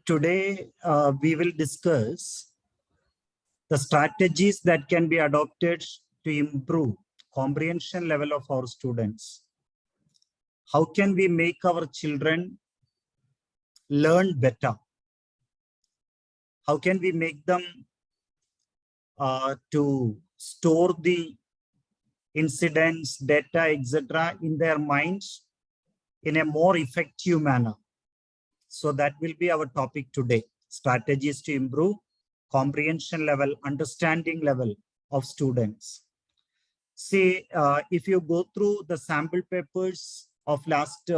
Today, we will discuss the strategies that can be adopted to improve comprehension level of our students. How can we make our children learn better? How can we make them to store the incidents, data, etc. in their minds in a more effective manner? So that will be our topic today. Strategies to improve comprehension level, understanding level of students. See, if you go through the sample papers of last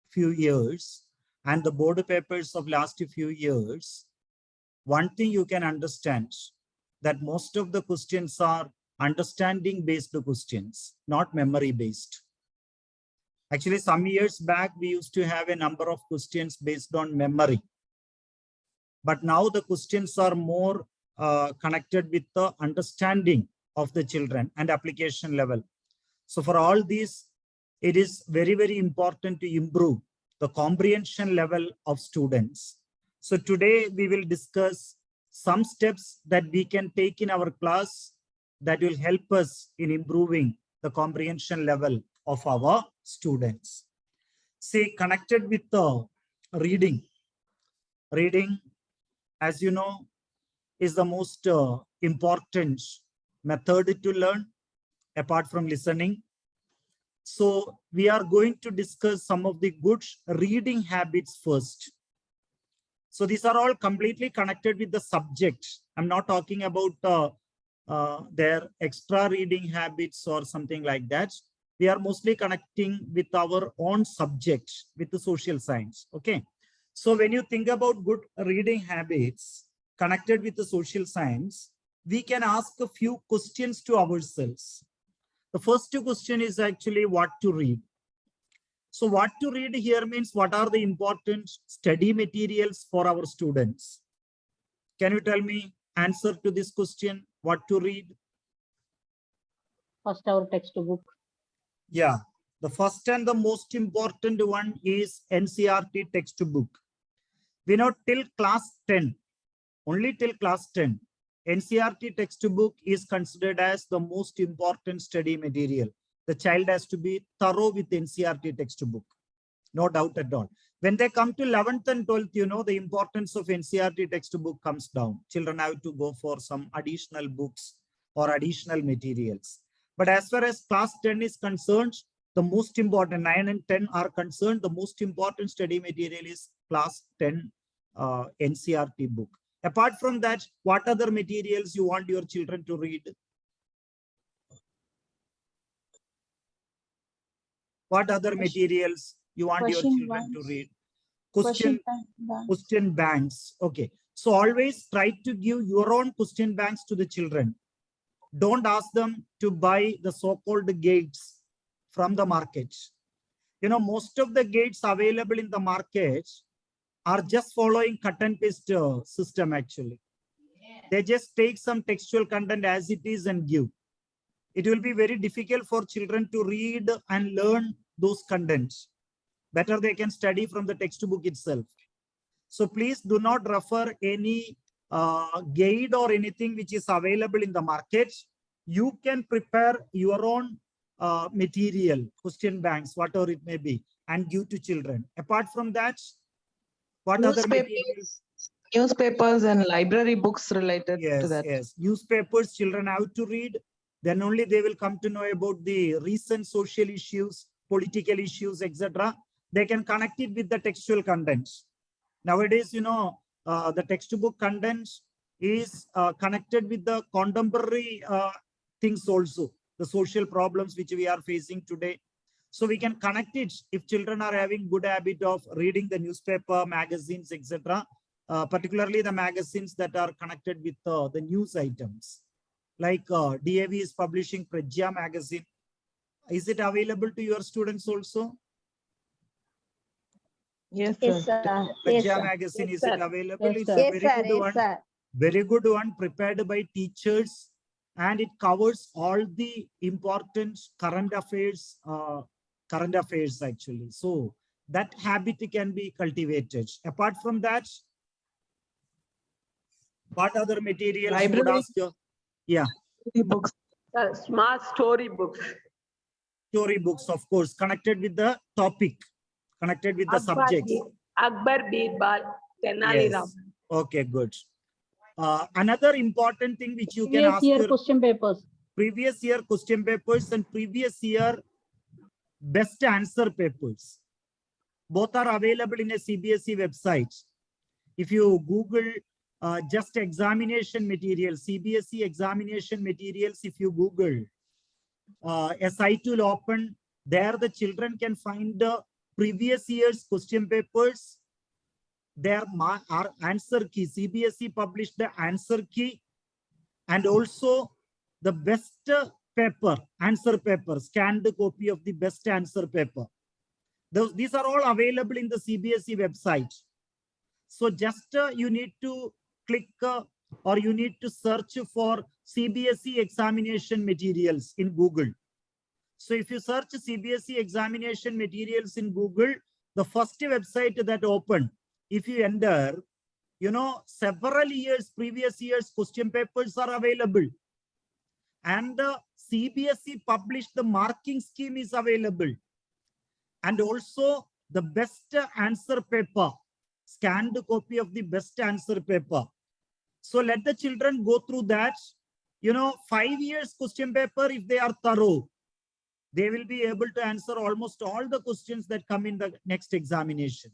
few years and the board papers of last few years, one thing you can understand that most of the questions are understanding based questions, not memory based. Actually, some years back, we used to have a number of questions based on memory. But now the questions are more connected with the understanding of the children and application level. So for all these, it is very, very important to improve the comprehension level of students. So today we will discuss some steps that we can take in our class that will help us in improving the comprehension level of our students. See, connected with the reading. Reading, as you know, is the most important method to learn apart from listening. So we are going to discuss some of the good reading habits first. So these are all completely connected with the subject. I'm not talking about their extra reading habits or something like that. We are mostly connecting with our own subject, with the social science. Okay. So when you think about good reading habits connected with the social science, we can ask a few questions to ourselves. The first question is actually what to read. So what to read here means what are the important study materials for our students? Can you tell me answer to this question? What to read? First, our textbook. Yeah, the first and the most important one is NCERT textbook. We know till class 10, only till class 10, NCERT textbook is considered as the most important study material. The child has to be thorough with NCERT textbook, no doubt at all. When they come to 11th and 12th, you know, the importance of NCERT textbook comes down. Children have to go for some additional books or additional materials. But as far as class 10 is concerned, the most important, 9 and 10 are concerned, the most important study material is class 10 NCERT book. Apart from that, what other materials you want your children to read? What other materials you want your children to read? Question banks. Okay. So always try to give your own question banks to the children. Don't ask them to buy the so-called gates from the market. You know, most of the gates available in the market are just following cut and paste system actually. They just take some textual content as it is and give. It will be very difficult for children to read and learn those contents. Better they can study from the textbook itself. So please do not refer any guide or anything which is available in the market. You can prepare your own material, question banks, whatever it may be, and give to children. Apart from that, what other materials? Newspapers and library books related to that. Yes, newspapers children have to read. Then only they will come to know about the recent social issues, political issues, etc. They can connect it with the textual contents. Nowadays, you know, the textbook contents is connected with the contemporary things also, the social problems which we are facing today. So we can connect it if children are having good habit of reading the newspaper, magazines, etc. Particularly the magazines that are connected with the news items. Like DAV is publishing Prajya magazine. Is it available to your students also? Yes, Yes, sir. sir. Prajya magazine, is it available? Yes, It's sir. a very good one. Very good one, prepared by teachers, and it covers all the important current affairs actually. So that habit can be cultivated. Apart from that, what other materials you would Library. ask? Yeah, Books. Small story books. story books, of course, connected with the topic, connected with the subjects. Akbar, Birbal, Tenali Ram. Yes. Okay, good. Another important thing which you can Previous ask year your question papers. previous year question papers and previous year best answer papers. Both are available in a CBSE website. If you Google just examination materials, CBSE examination materials, if you Google, a site will open. There the children can find the previous year's question papers. There are answer key. CBSE published the answer key and also the best paper, answer paper, scanned copy of the best answer paper. These are all available in the CBSE website. So just you need to click or you need to search for CBSE examination materials in Google. So if you search CBSE examination materials in Google, the first website that opened, if you enter, you know, several years, previous years question papers are available. And CBSE published the marking scheme is available. And also the best answer paper, scanned copy of the best answer paper. So let the children go through that. You know, 5 years question paper, if they are thorough, they will be able to answer almost all the questions that come in the next examination.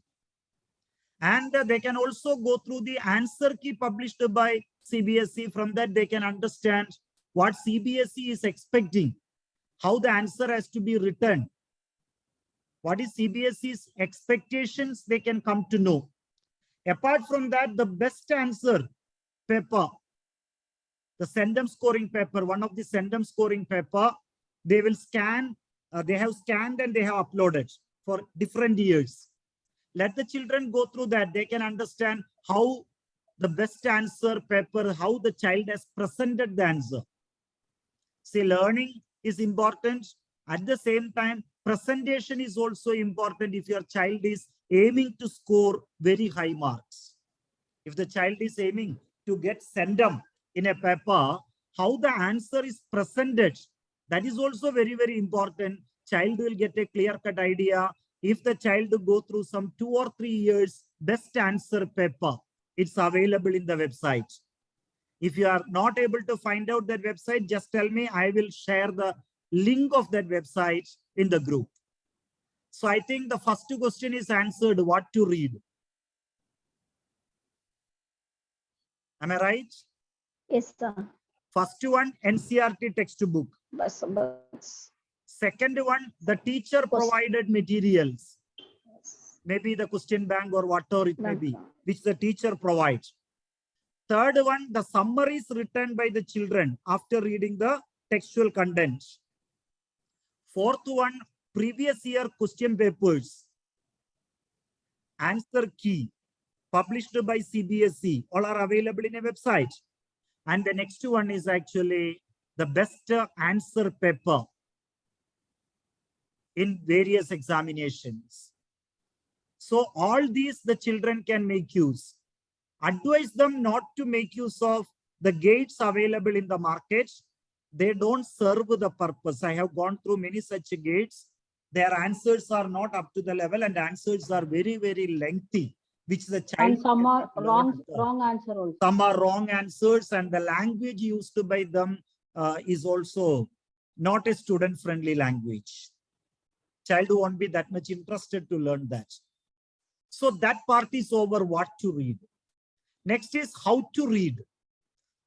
And they can also go through the answer key published by CBSE. From that, they can understand what CBSE is expecting, how the answer has to be written. What is CBSE's expectations, they can come to know. Apart from that, the best answer paper, the Sendam scoring paper, one of the Sendam scoring paper, they will scan, they have scanned and they have uploaded for different years. Let the children go through that. They can understand how the best answer paper, how the child has presented the answer. See, learning is important. At the same time, presentation is also important if your child is aiming to score very high marks. If the child is aiming to get Sendam in a paper, how the answer is presented, that is also very, very important. Child will get a clear-cut idea. If the child go through some 2 or 3 years best answer paper, it's available in the website. If you are not able to find out that website, just tell me. I will share the link of that website in the group. So I think the first question is answered, what to read. Am I right? Yes, sir. First one, NCERT textbook. Bus. Second one, the teacher provided materials. Maybe the question bank or whatever it may be, which the teacher provides. Third one, the summaries written by the children after reading the textual content. Fourth one, previous year question papers. Answer key, published by CBSE. All are available in a website. And the next one is actually the best answer paper in various examinations. So all these the children can make use. Advise them not to make use of the gates available in the market. They don't serve the purpose. I have gone through many such gates. Their answers are not up to the level and answers are very, very lengthy, which the child. And some are cannot learn. wrong answer also. Some are wrong answers and the language used by them is also not a student-friendly language. Child won't be that much interested to learn that. So that part is over, what to read. Next is how to read.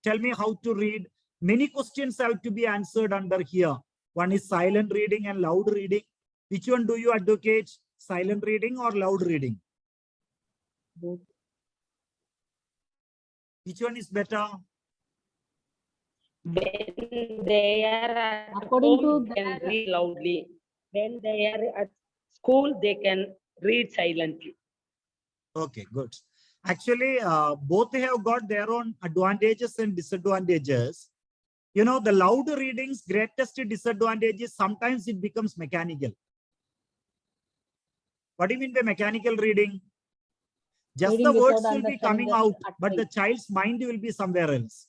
Tell me how to read. Many questions have to be answered under here. One is silent reading and loud reading. Which one do you advocate? Silent reading or loud reading? Both. Which one is better? When they are at According home, to they can their- read loudly. When they are at school, they can read silently. Okay, good. Actually, both have got their own advantages and disadvantages. You know, the loud reading's greatest disadvantage is sometimes it becomes mechanical. What do you mean by mechanical reading? Just Reading the without words will be understanding coming the out, but the utterance. child's mind will be somewhere else.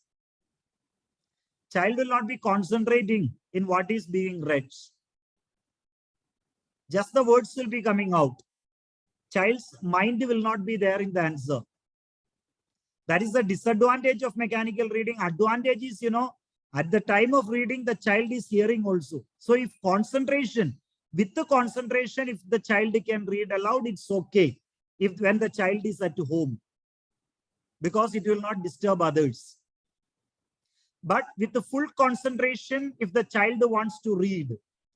Child will not be concentrating in what is being read. Just the words will be coming out. Child's mind will not be there in the answer. That is the disadvantage of mechanical reading. Advantage is, at the time of reading, the child is hearing also. So if concentration, with the concentration, if the child can read aloud, it's okay. When the child is at home, because it will not disturb others. But with the full concentration, if the child wants to read,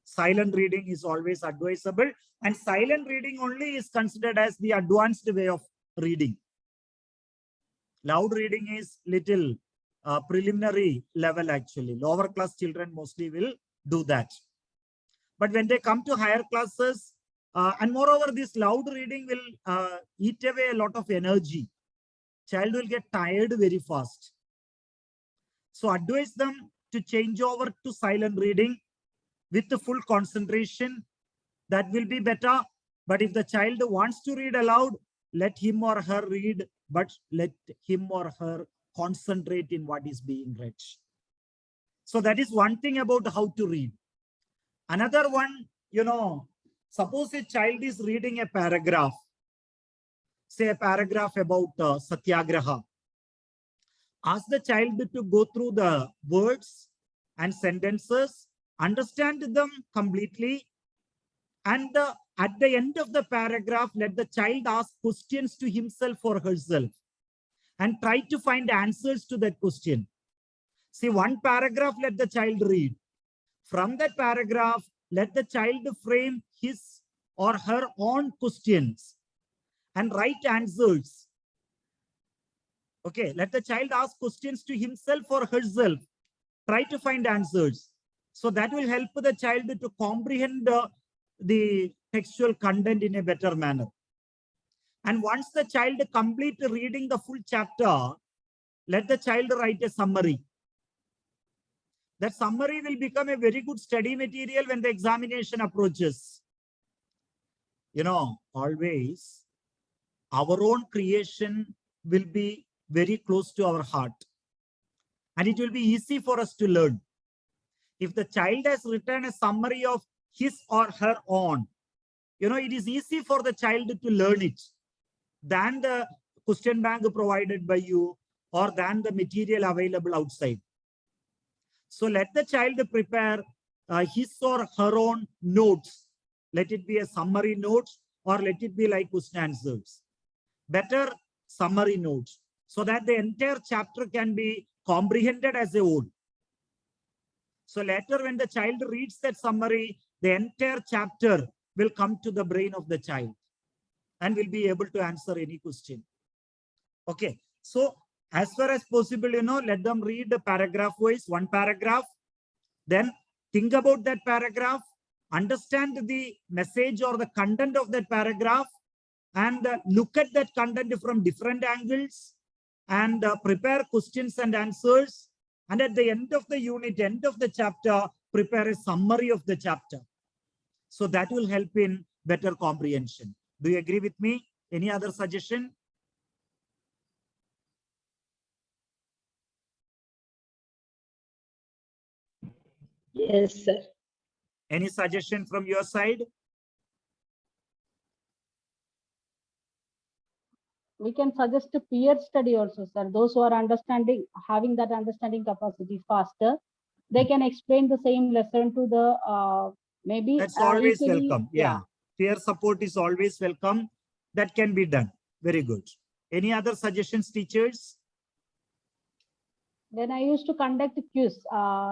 silent reading is always advisable. And silent reading only is considered as the advanced way of reading. Loud reading is little preliminary level actually. Lower class children mostly will do that. But when they come to higher classes, and moreover, this loud reading will eat away a lot of energy. Child will get tired very fast. So advise them to change over to silent reading with the full concentration. That will be better. But if the child wants to read aloud, let him or her read, but let him or her concentrate in what is being read. So that is one thing about how to read. Another one, suppose a child is reading a paragraph, say a paragraph about Satyagraha. Ask the child to go through the words and sentences, understand them completely, and at the end of the paragraph, let the child ask questions to himself or herself and try to find answers to that question. See, one paragraph, let the child read. From that paragraph, let the child frame his or her own questions and write answers. Okay, let the child ask questions to himself or herself. Try to find answers. So that will help the child to comprehend the textual content in a better manner. And once the child complete reading the full chapter, let the child write a summary. That summary will become a very good study material when the examination approaches. Always our own creation will be very close to our heart. And it will be easy for us to learn. If the child has written a summary of his or her own, it is easy for the child to learn it than the question bank provided by you or than the material available outside. So let the child prepare his or her own notes. Let it be a summary notes or let it be like question answers. Better summary notes so that the entire chapter can be comprehended as a whole. So later when the child reads that summary, the entire chapter will come to the brain of the child and will be able to answer any question. Okay, so as far as possible, let them read the paragraph wise, one paragraph, then think about that paragraph, understand the message or the content of that paragraph, and look at that content from different angles and prepare questions and answers. And at the end of the unit, end of the chapter, prepare a summary of the chapter. So that will help in better comprehension. Do you agree with me? Any other suggestion? Yes, sir. Any suggestion from your side? We can suggest a peer study also, sir. Those who are having that understanding capacity faster, they can explain the same lesson to the maybe. That's always equally, welcome. Yeah. Peer support is always welcome. That can be done. Very good. Any other suggestions, teachers? When I used to conduct a quiz,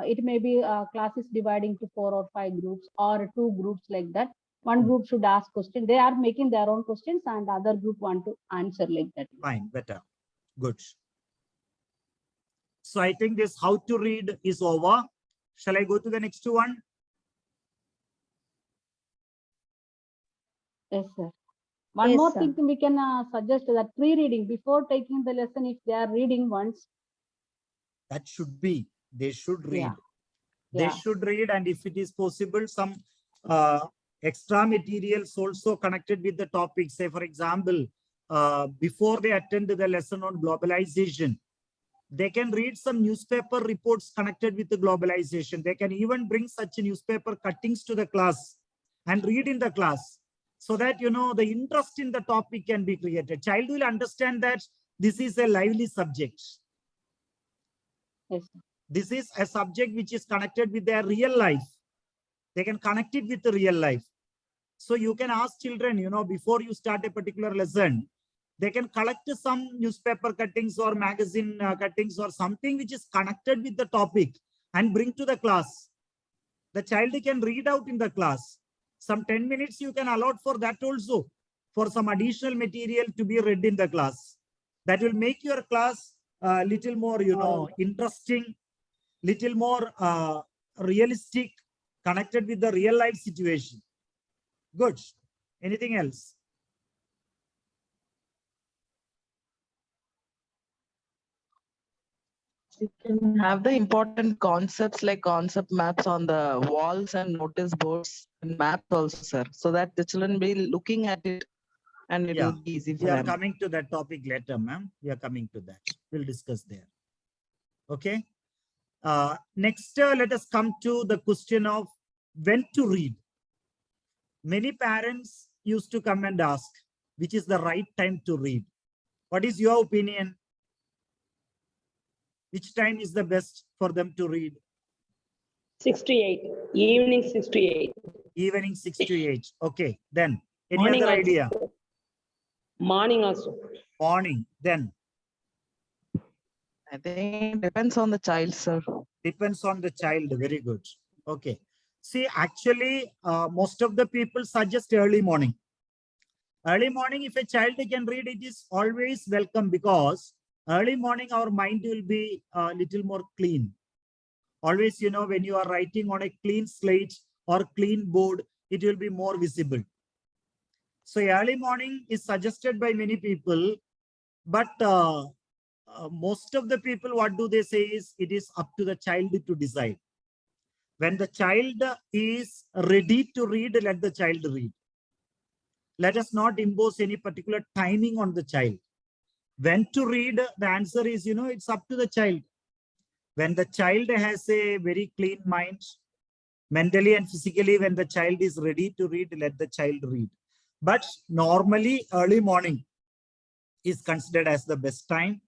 it may be classes dividing to 4 or 5 groups or 2 groups like that. One group should ask questions. They are making their own questions and the other group want to answer like that. Fine, better. Good. So I think this how to read is over. Shall I go to the next one? Yes, sir. One Yes, more sir. thing we can suggest that pre-reading before taking the lesson, if they are reading once. That should be. They should read. Yeah. They Yeah. should read, and if it is possible, some extra materials also connected with the topic. Say, for example, before they attend the lesson on globalization, they can read some newspaper reports connected with the globalization. They can even bring such newspaper cuttings to the class and read in the class, so that, you know, the interest in the topic can be created. Child will understand that this is a lively subject. Yes. This is a subject which is connected with their real life. They can connect it with the real life. So you can ask children, you know, before you start a particular lesson, they can collect some newspaper cuttings or magazine cuttings or something which is connected with the topic and bring to the class. The child can read out in the class. Some 10 minutes you can allot for that also, for some additional material to be read in the class. That will make your class a little more, you know, interesting, little more realistic, connected with the real life situation. Good. Anything else? You can have the important concepts like concept maps on the walls and notice boards and maps also, sir, so that the children be looking at it and it Yeah. will be easy for We are them. coming to that topic later, ma'am. We are coming to that. We'll discuss there. Okay. Next, let us come to the question of when to read. Many parents used to come and ask, which is the right time to read? What is your opinion? Which time is the best for them to read? 6 to 8, evening 6 to 8. Evening 6 to 8. Okay. Then any Morning other also. idea? Morning also. Morning. Then I think it depends on the child, sir. depends on the child. Very good. Okay. See, actually, most of the people suggest early morning. Early morning, if a child can read, it is always welcome, because early morning, our mind will be a little more clean. Always, you know, when you are writing on a clean slate or clean board, it will be more visible. So early morning is suggested by many people, but most of the people, what do they say is, it is up to the child to decide. When the child is ready to read, let the child read. Let us not impose any particular timing on the child. When to read, the answer is, you know, it's up to the child. When the child has a very clean mind, mentally and physically, when the child is ready to read, let the child read. But normally, early morning is considered as the best time,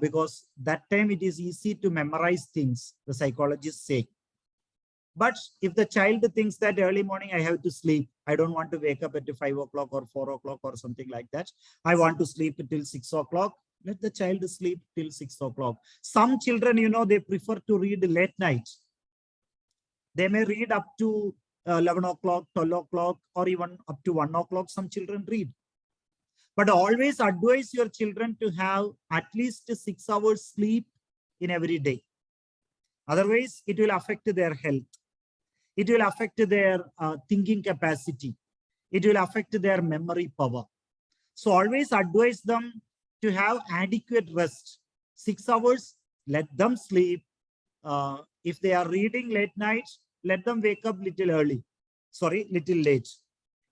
because that time it is easy to memorize things, the psychologists say. But if the child thinks that early morning I have to sleep, I don't want to wake up at 5 o'clock or 4 o'clock or something like that, I want to sleep till 6 o'clock, let the child sleep till 6 o'clock. Some children, you know, they prefer to read late night. They may read up to 11 o'clock, 12 o'clock, or even up to 1 o'clock. Some children read. But always advise your children to have at least 6 hours sleep in every day. Otherwise, it will affect their health. It will affect their thinking capacity. It will affect their memory power. So always advise them to have adequate rest. 6 hours, let them sleep. If they are reading late night, let them wake up little early. Sorry, little late.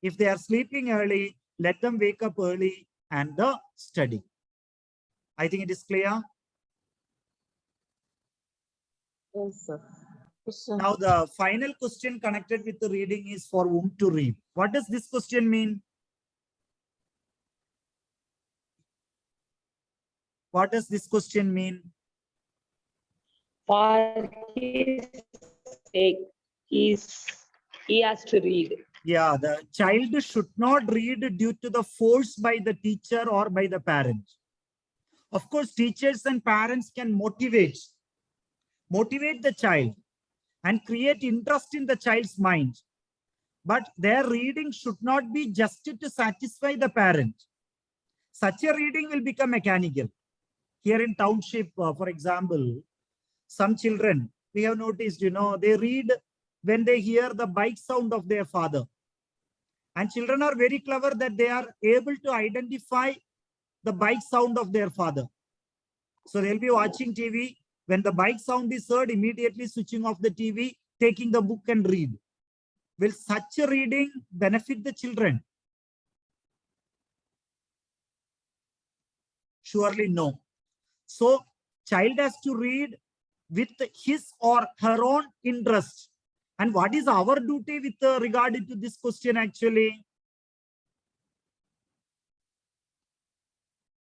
If they are sleeping early, let them wake up early and study. I think it is clear. Yes, sir. Now the final question connected with the reading is for whom to read. What does this question mean? What does this question mean? For his sake, he has to read. Yeah, the child should not read due to the force by the teacher or by the parent. Of course, teachers and parents can motivate the child and create interest in the child's mind. But their reading should not be just to satisfy the parent. Such a reading will become mechanical. Here in township, for example, some children, we have noticed, you know, they read when they hear the bike sound of their father. And children are very clever that they are able to identify the bike sound of their father. So they'll be watching TV. When the bike sound is heard, immediately switching off the TV, taking the book and read. Will such a reading benefit the children? Surely no. So child has to read with his or her own interest. And what is our duty with regard to this question actually?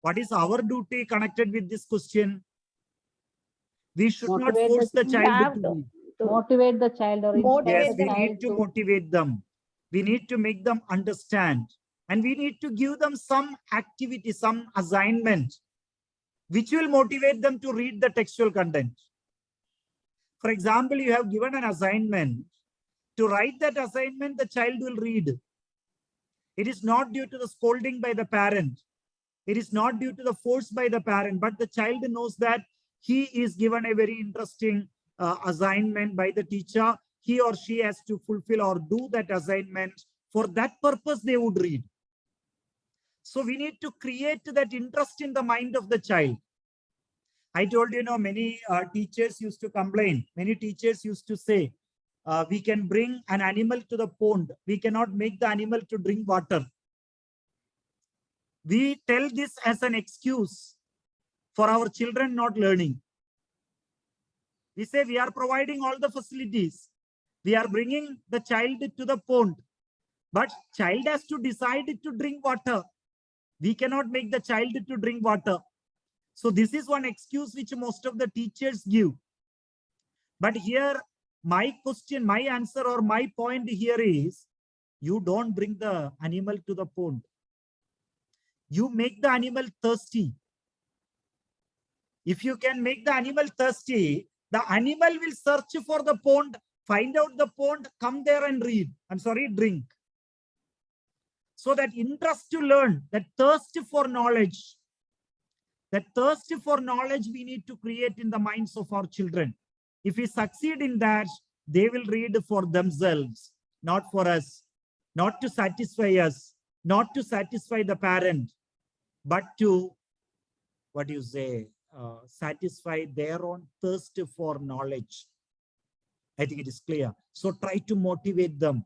What is our duty connected with this question? We should not Motivate force the We child have to to- read. Motivate the child or inspire Yes, Motivate the we the need child to motivate them. We need to make them understand. And we need to give them some activity, some assignment, which will motivate them to read the textual content. For example, you have given an assignment. To write that assignment, the child will read. It is not due to the scolding by the parent. It is not due to the force by the parent, but the child knows that he is given a very interesting assignment by the teacher. He or she has to fulfill or do that assignment. For that purpose, they would read. So we need to create that interest in the mind of the child. I told you, many teachers used to complain. Many teachers used to say, we can bring an animal to the pond. We cannot make the animal to drink water. We tell this as an excuse for our children not learning. We say we are providing all the facilities. We are bringing the child to the pond, but child has to decide to drink water. We cannot make the child to drink water. So this is one excuse which most of the teachers give. But here, my question, my answer or my point here is, you don't bring the animal to the pond. You make the animal thirsty. If you can make the animal thirsty, the animal will search for the pond, find out the pond, come there and drink. So that interest to learn, that thirst for knowledge, we need to create in the minds of our children. If we succeed in that, they will read for themselves, not for us, not to satisfy us, not to satisfy the parent, but to, satisfy their own thirst for knowledge. I think it is clear. So try to motivate them.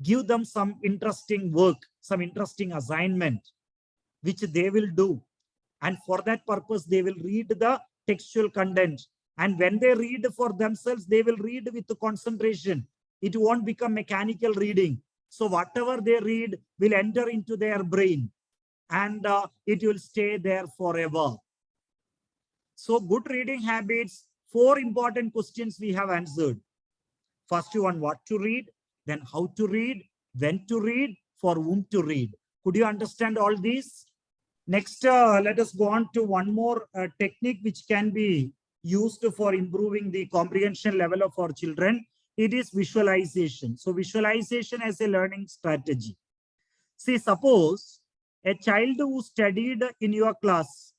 Give them some interesting work, some interesting assignment, which they will do. And for that purpose, they will read the textual content. And when they read for themselves, they will read with concentration. It won't become mechanical reading. So whatever they read will enter into their brain and it will stay there forever. So good reading habits, 4 important questions we have answered. First one, what to read, then how to read, when to read, for whom to read. Could you understand all these? Next, let us go on to one more technique which can be used for improving the comprehension level of our children. It is visualization. So visualization as a learning strategy. See, suppose a child who studied in your class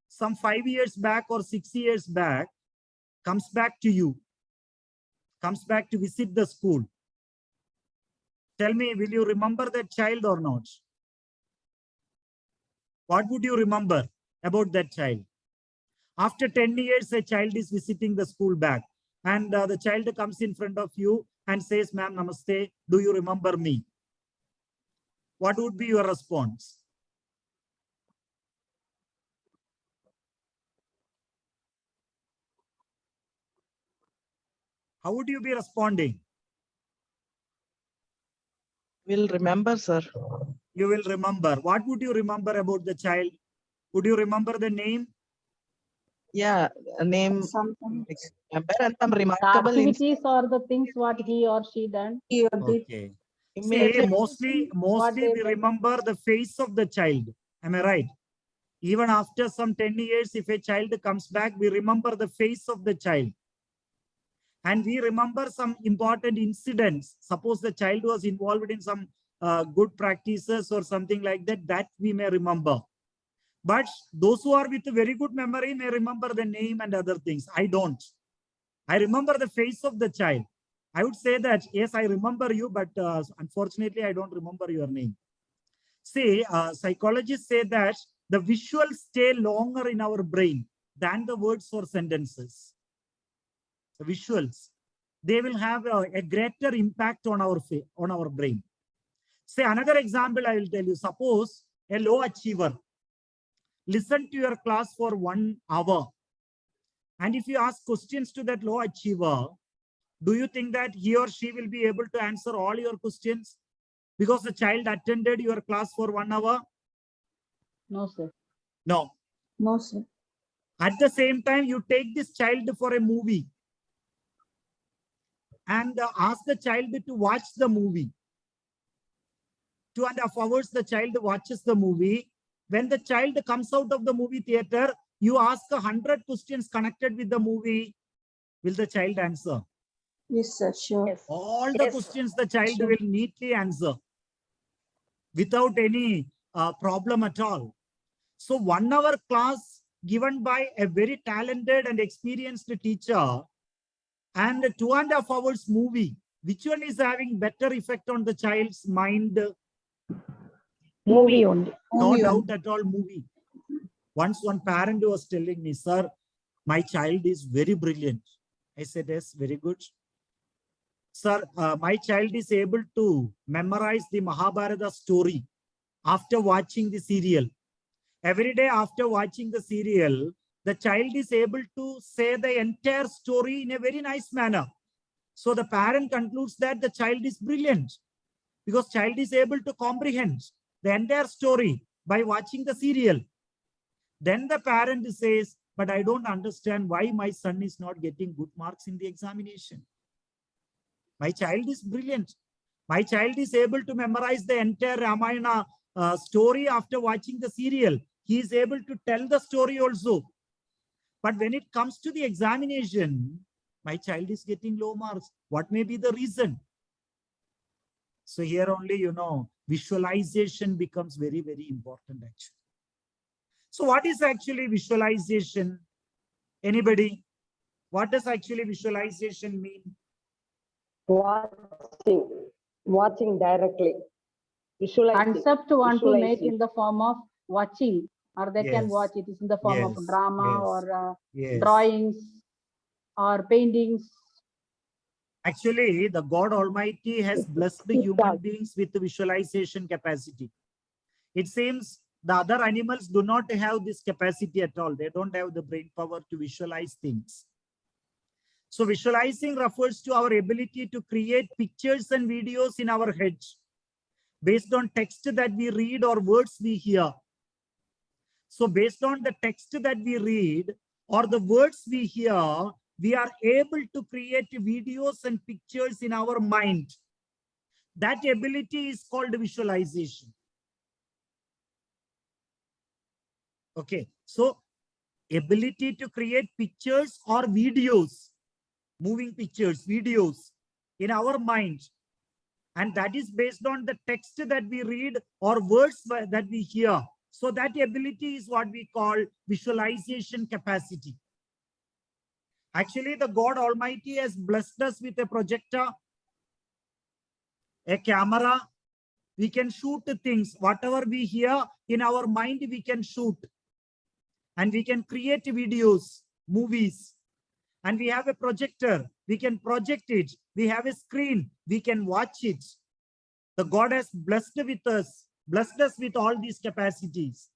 some 5 years back or 6 years back comes back to you, comes back to visit the school. Tell me, will you remember that child or not? What would you remember about that child? After 10 years, a child is visiting the school back and the child comes in front of you and says, ma'am, namaste, do you remember me? What would be your response? How would you be responding? Will remember, sir. You will remember. What would you remember about the child? Would you remember the name? Yeah, a name. Something. Remember and some The remarkable activities or the things what he or she done. Okay. See, immediately. mostly they we did. remember the face of the child. Am I right? Even after some 10 years, if a child comes back, we remember the face of the child. And we remember some important incidents. Suppose the child was involved in some good practices or something like that, that we may remember. But those who are with a very good memory may remember the name and other things. I don't. I remember the face of the child. I would say that, yes, I remember you, but unfortunately, I don't remember your name. See, psychologists say that the visuals stay longer in our brain than the words or sentences. The visuals. they will have a greater impact on our brain. Say another example I will tell you. Suppose a low achiever listen to your class for 1 hour. And if you ask questions to that low achiever, do you think that he or she will be able to answer all your questions? Because the child attended your class for 1 hour? No, sir. No. No, sir. At the same time, you take this child for a movie and ask the child to watch the movie. 2.5 hours, the child watches the movie. When the child comes out of the movie theater, you ask 100 questions connected with the movie. Will the child answer? Yes, sir, sure. Yes. All the Yes. questions the child Sure. will neatly answer without any problem at all. So 1 hour class given by a very talented and experienced teacher and 2.5 hours movie, which one is having better effect on the child's mind? Movie only. No Movie doubt only. at all, movie. Once one parent was telling me, sir, my child is very brilliant. I said, yes, very good. Sir, my child is able to memorize the Mahabharata story after watching the serial. Every day after watching the serial, the child is able to say the entire story in a very nice manner. So the parent concludes that the child is brilliant because child is able to comprehend the entire story by watching the serial. Then the parent says, but I don't understand why my son is not getting good marks in the examination. My child is brilliant. My child is able to memorize the entire Ramayana story after watching the serial. He is able to tell the story also. But when it comes to the examination, my child is getting low marks. What may be the reason? So here only, visualization becomes very, very important actually. So what is actually visualization? Anybody? What does actually visualization mean? Watching directly. Visualizing. Concept want to make Visualizing. in the form of watching, or they can Yes. watch it is in the form Yes. of drama Yes. or Yes. drawings or paintings. Actually, the God Almighty has blessed the human beings with the visualization capacity. It seems the other animals do not have this capacity at all. They don't have the brain power to visualize things. So visualizing refers to our ability to create pictures and videos in our heads based on text that we read or words we hear. So based on the text that we read or the words we hear, we are able to create videos and pictures in our mind. That ability is called visualization. Okay, so ability to create pictures or videos, moving pictures, videos in our mind. And that is based on the text that we read or words that we hear. So that ability is what we call visualization capacity. Actually, the God Almighty has blessed us with a projector, a camera. We can shoot things. Whatever we hear in our mind, we can shoot. And we can create videos, movies. And we have a projector. We can project it. We have a screen. We can watch it. The God has blessed us with all these capacities.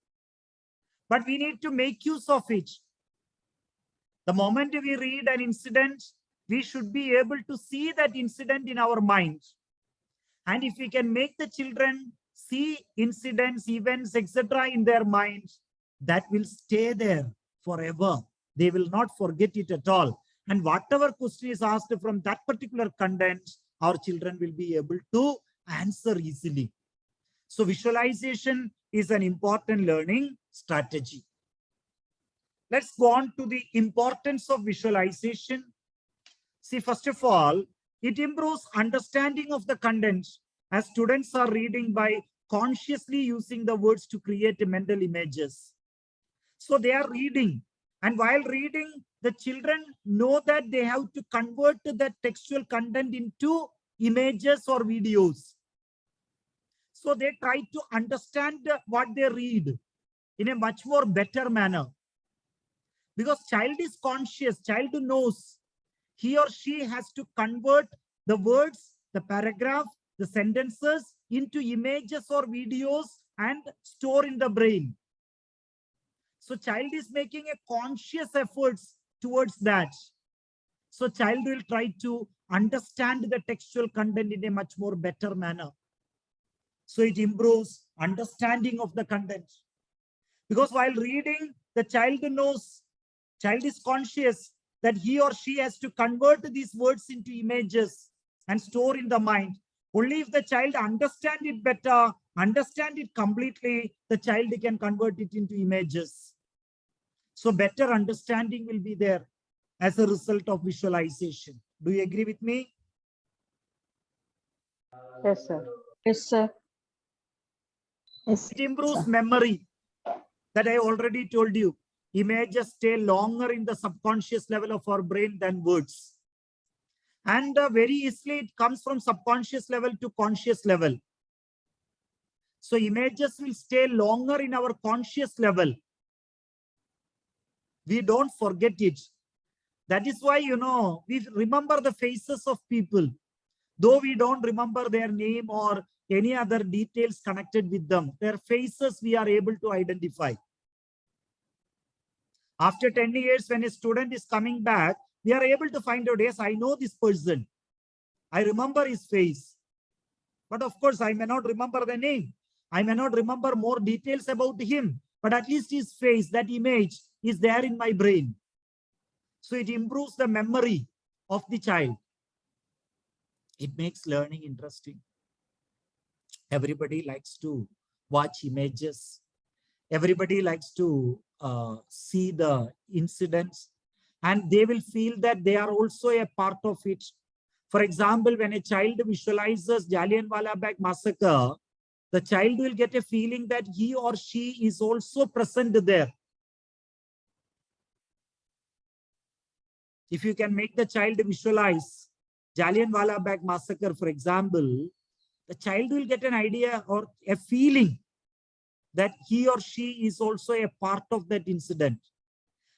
But we need to make use of it. The moment we read an incident, we should be able to see that incident in our mind. And if we can make the children see incidents, events, etc. in their minds, that will stay there forever. They will not forget it at all. And whatever question is asked from that particular content, our children will be able to answer easily. So visualization is an important learning strategy. Let's go on to the importance of visualization. See, first of all, it improves understanding of the content as students are reading by consciously using the words to create mental images. So they are reading, and while reading, the children know that they have to convert that textual content into images or videos. So they try to understand what they read in a much more better manner. Because child is conscious, child knows. he or she has to convert the words, the paragraph, the sentences into images or videos and store in the brain. So child is making a conscious efforts towards that. So child will try to understand the textual content in a much more better manner. So it improves understanding of the content. Because while reading, the child knows, child is conscious that he or she has to convert these words into images and store in the mind. Only if the child understand it better, understand it completely, the child can convert it into images. So better understanding will be there as a result of visualization. Do you agree with me? Yes, sir. Yes, sir. Yes. It improves sir. memory. That I already told you. Images stay longer in the subconscious level of our brain than words. And very easily it comes from subconscious level to conscious level. So images will stay longer in our conscious level. We don't forget it. That is why, we remember the faces of people. Though we don't remember their name or any other details connected with them, their faces we are able to identify. After 10 years, when a student is coming back, we are able to find out, yes, I know this person. I remember his face. But of course, I may not remember the name. I may not remember more details about him. But at least his face, that image is there in my brain. So it improves the memory of the child. It makes learning interesting. Everybody likes to watch images. Everybody likes to see the incidents, and they will feel that they are also a part of it. For example, when a child visualizes Jallianwala Bagh massacre, the child will get a feeling that he or she is also present there. If you can make the child visualize Jallianwala Bagh massacre, for example, the child will get an idea or a feeling that he or she is also a part of that incident.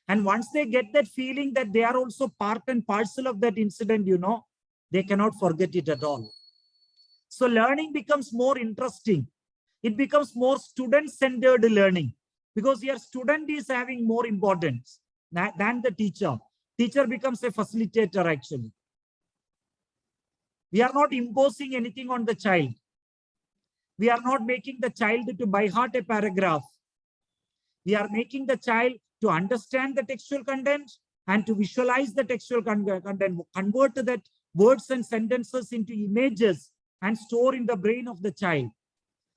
And once they get that feeling that they are also part and parcel of that incident, they cannot forget it at all. So learning becomes more interesting. It becomes more student-centered learning, because your student is having more importance than the teacher. Teacher becomes a facilitator actually. We are not imposing anything on the child. We are not making the child to by heart a paragraph. We are making the child to understand the textual content and to visualize the textual content, convert that words and sentences into images and store in the brain of the child.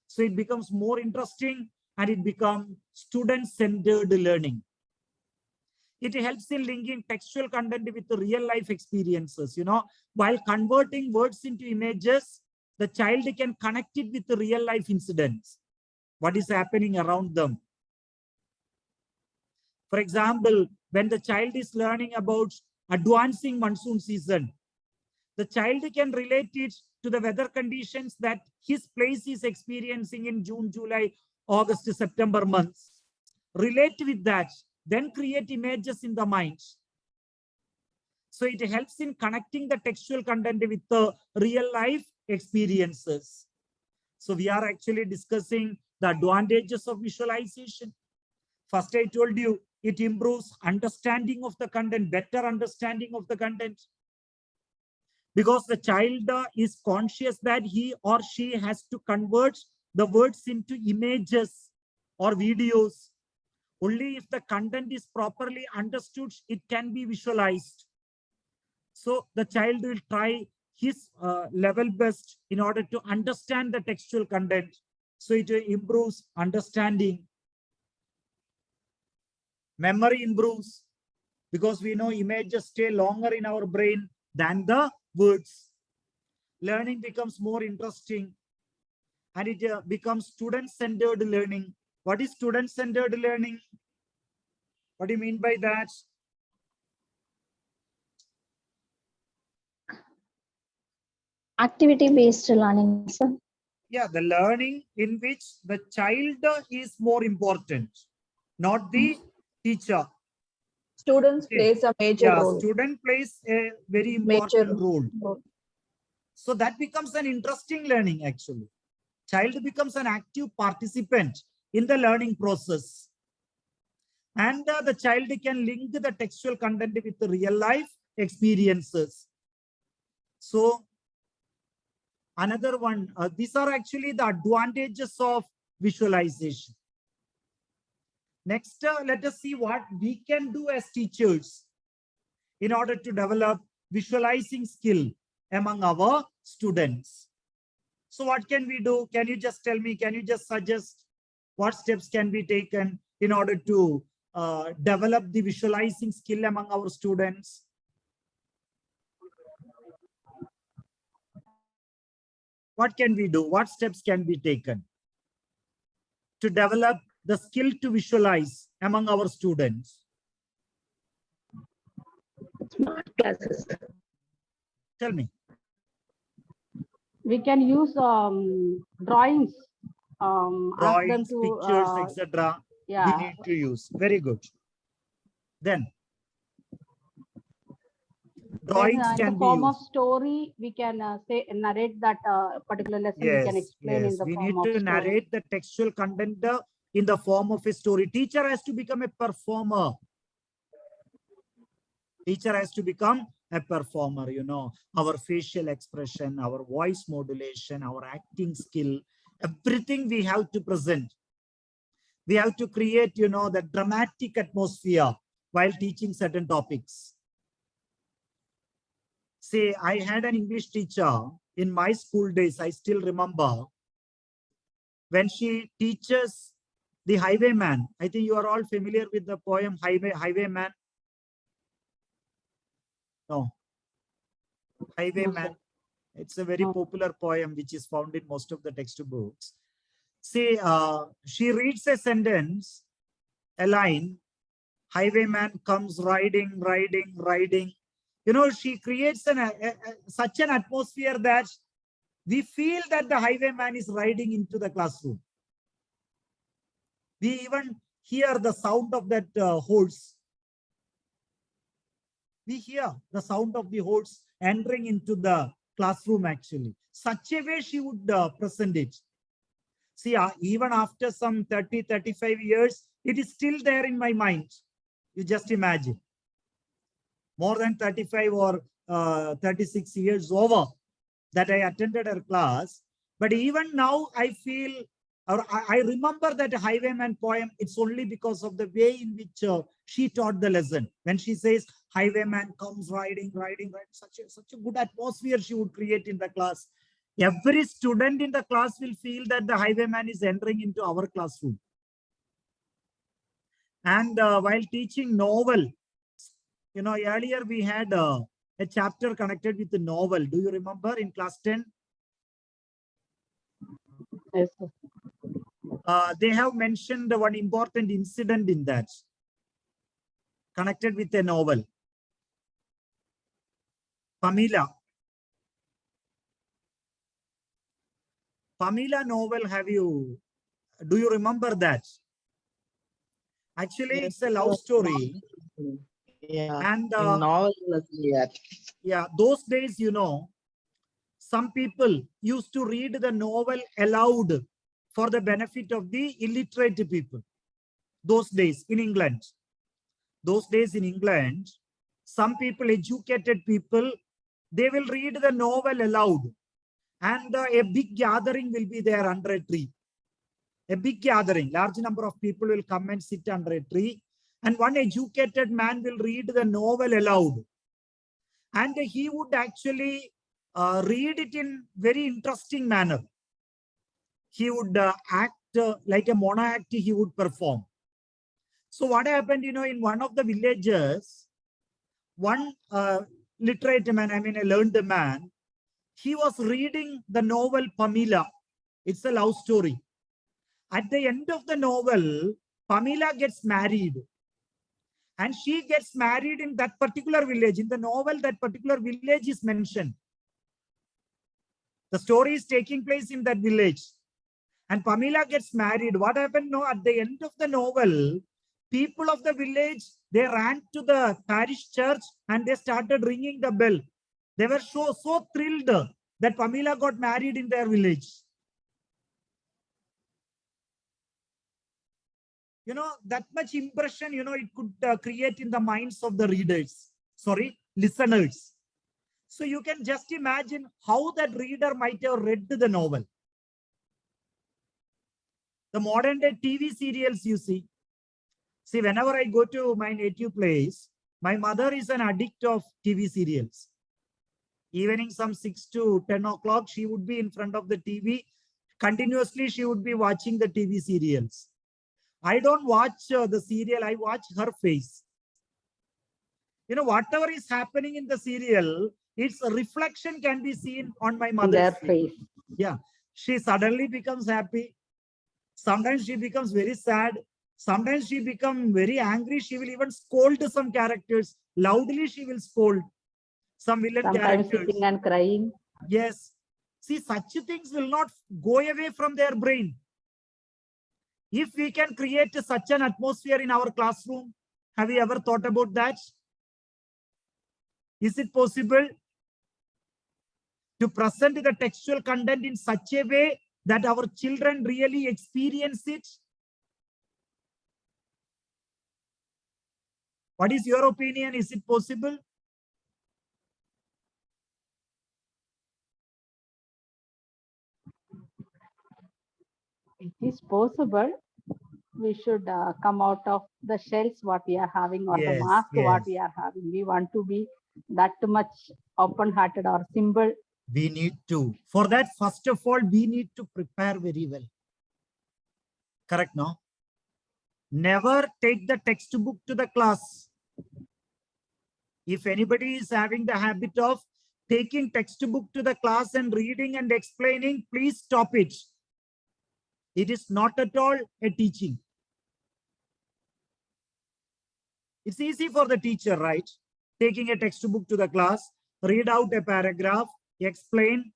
So it becomes more interesting and it becomes student-centered learning. It helps in linking textual content with the real life experiences. While converting words into images, the child can connect it with the real life incidents. What is happening around them? For example, when the child is learning about advancing monsoon season, the child can relate it to the weather conditions that his place is experiencing in June, July, August, September months. Relate with that, then create images in the mind. So it helps in connecting the textual content with the real life experiences. So we are actually discussing the advantages of visualization. First, I told you, it improves understanding of the content, better understanding of the content. Because the child is conscious that he or she has to convert the words into images or videos. Only if the content is properly understood, it can be visualized. So the child will try his level best in order to understand the textual content. So it improves understanding. Memory improves because we know images stay longer in our brain than the words. Learning becomes more interesting and it becomes student-centered learning. What is student-centered learning? What do you mean by that? Activity-based learning, sir. Yeah, the learning in which the child is more important, not the teacher. Students Okay. plays a major Yeah, role. student plays a very Major important role. role. So that becomes an interesting learning actually. Child becomes an active participant in the learning process. And the child can link the textual content with the real life experiences. So another one, these are actually the advantages of visualization. Next, let us see what we can do as teachers in order to develop visualizing skill among our students. So what can we do? Can you just tell me, can you just suggest what steps can be taken in order to develop the visualizing skill among our students? What can we do? What steps can be taken to develop the skill to visualize among our students? Smart classes. Tell me. We can use drawings. Ask them Drawings, to, pictures, etc. We yeah, need to use. Very good. Then drawings in the can be form of used. story, we can say narrate that particular lesson. We can Yes, explain in yes. the We form need of to story. narrate the textual content in the form of a story. Teacher has to become a performer. Teacher has to become a performer, you know, our facial expression, our voice modulation, our acting skill, everything we have to present. We have to create, you know, the dramatic atmosphere while teaching certain topics. Say, I had an English teacher in my school days, I still remember, when she teaches the Highwayman. I think you are all familiar with the poem Highwayman. No. Highwayman. It's a very No. popular poem which is found in most of the textbooks. See, she reads a sentence, a line, highwayman comes riding, riding, riding. You know, she creates such an atmosphere that we feel that the highwayman is riding into the classroom. We even hear the sound of that horse. We hear the sound of the horse entering into the classroom actually. Such a way she would present it. See, even after some 30, 35 years, it is still there in my mind. You just imagine. More than 35 or 36 years over that I attended her class. But even now I feel, or I remember that Highwayman poem, it's only because of the way in which she taught the lesson. When she says, highwayman comes riding, riding, riding, such a good atmosphere she would create in the class. Every student in the class will feel that the highwayman is entering into our classroom. And while teaching novel, you know, earlier we had a chapter connected with the novel. Do you remember in class 10? Yes, sir. They have mentioned one important incident in that, connected with a novel. Pamela. Pamela novel, do you remember that? Actually, it's a love story. Yeah. And in novel, yeah, those days, you know, some people used to read the novel aloud for the benefit of the illiterate people. Those days in England. Those days in England, some people, educated people, they will read the novel aloud. And a big gathering will be there under a tree. A big gathering, large number of people will come and sit under a tree. And one educated man will read the novel aloud. And he would actually read it in very interesting manner. He would act like a mono act he would perform. So what happened, you know, in one of the villages, one literate man, I mean a learned man, he was reading the novel Pamela. It's a love story. At the end of the novel, Pamela gets married. And she gets married in that particular village. In the novel, that particular village is mentioned. The story is taking place in that village. And Pamela gets married. What happened? No, at the end of the novel, people of the village, They ran to the parish church and they started ringing the bell. They were so thrilled that Pamela got married in their village. That much impression, it could create in the minds of the listeners. So you can just imagine how that reader might have read the novel. The modern day TV serials, you see. See, whenever I go to my native place, my mother is an addict of TV serials. Evening, some 6 to 10 o'clock, she would be in front of the TV. Continuously, she would be watching the TV serials. I don't watch the serial, I watch her face. Whatever is happening in the serial, its reflection can be seen on my mother's Their face. Yeah, she suddenly becomes happy. Sometimes she becomes very sad. Sometimes she becomes very angry. She will even scold some characters. Loudly she will scold some villain Sometimes characters. sitting and crying. Yes. See, such things will not go away from their brain. If we can create such an atmosphere in our classroom, have you ever thought about that? Is it possible to present the textual content in such a way that our children really experience it? What is your opinion? Is it possible? It is possible. We should come out of the shells what we are having or the Yes, mask what yes. we are having. We want to be that much open-hearted or simple. We need to. For that, first of all, we need to prepare very well. Correct, no? Never take the textbook to the class. If anybody is having the habit of taking textbook to the class and reading and explaining, please stop it. It is not at all a teaching. It's easy for the teacher, right? Taking a textbook to the class, read out a paragraph, explain,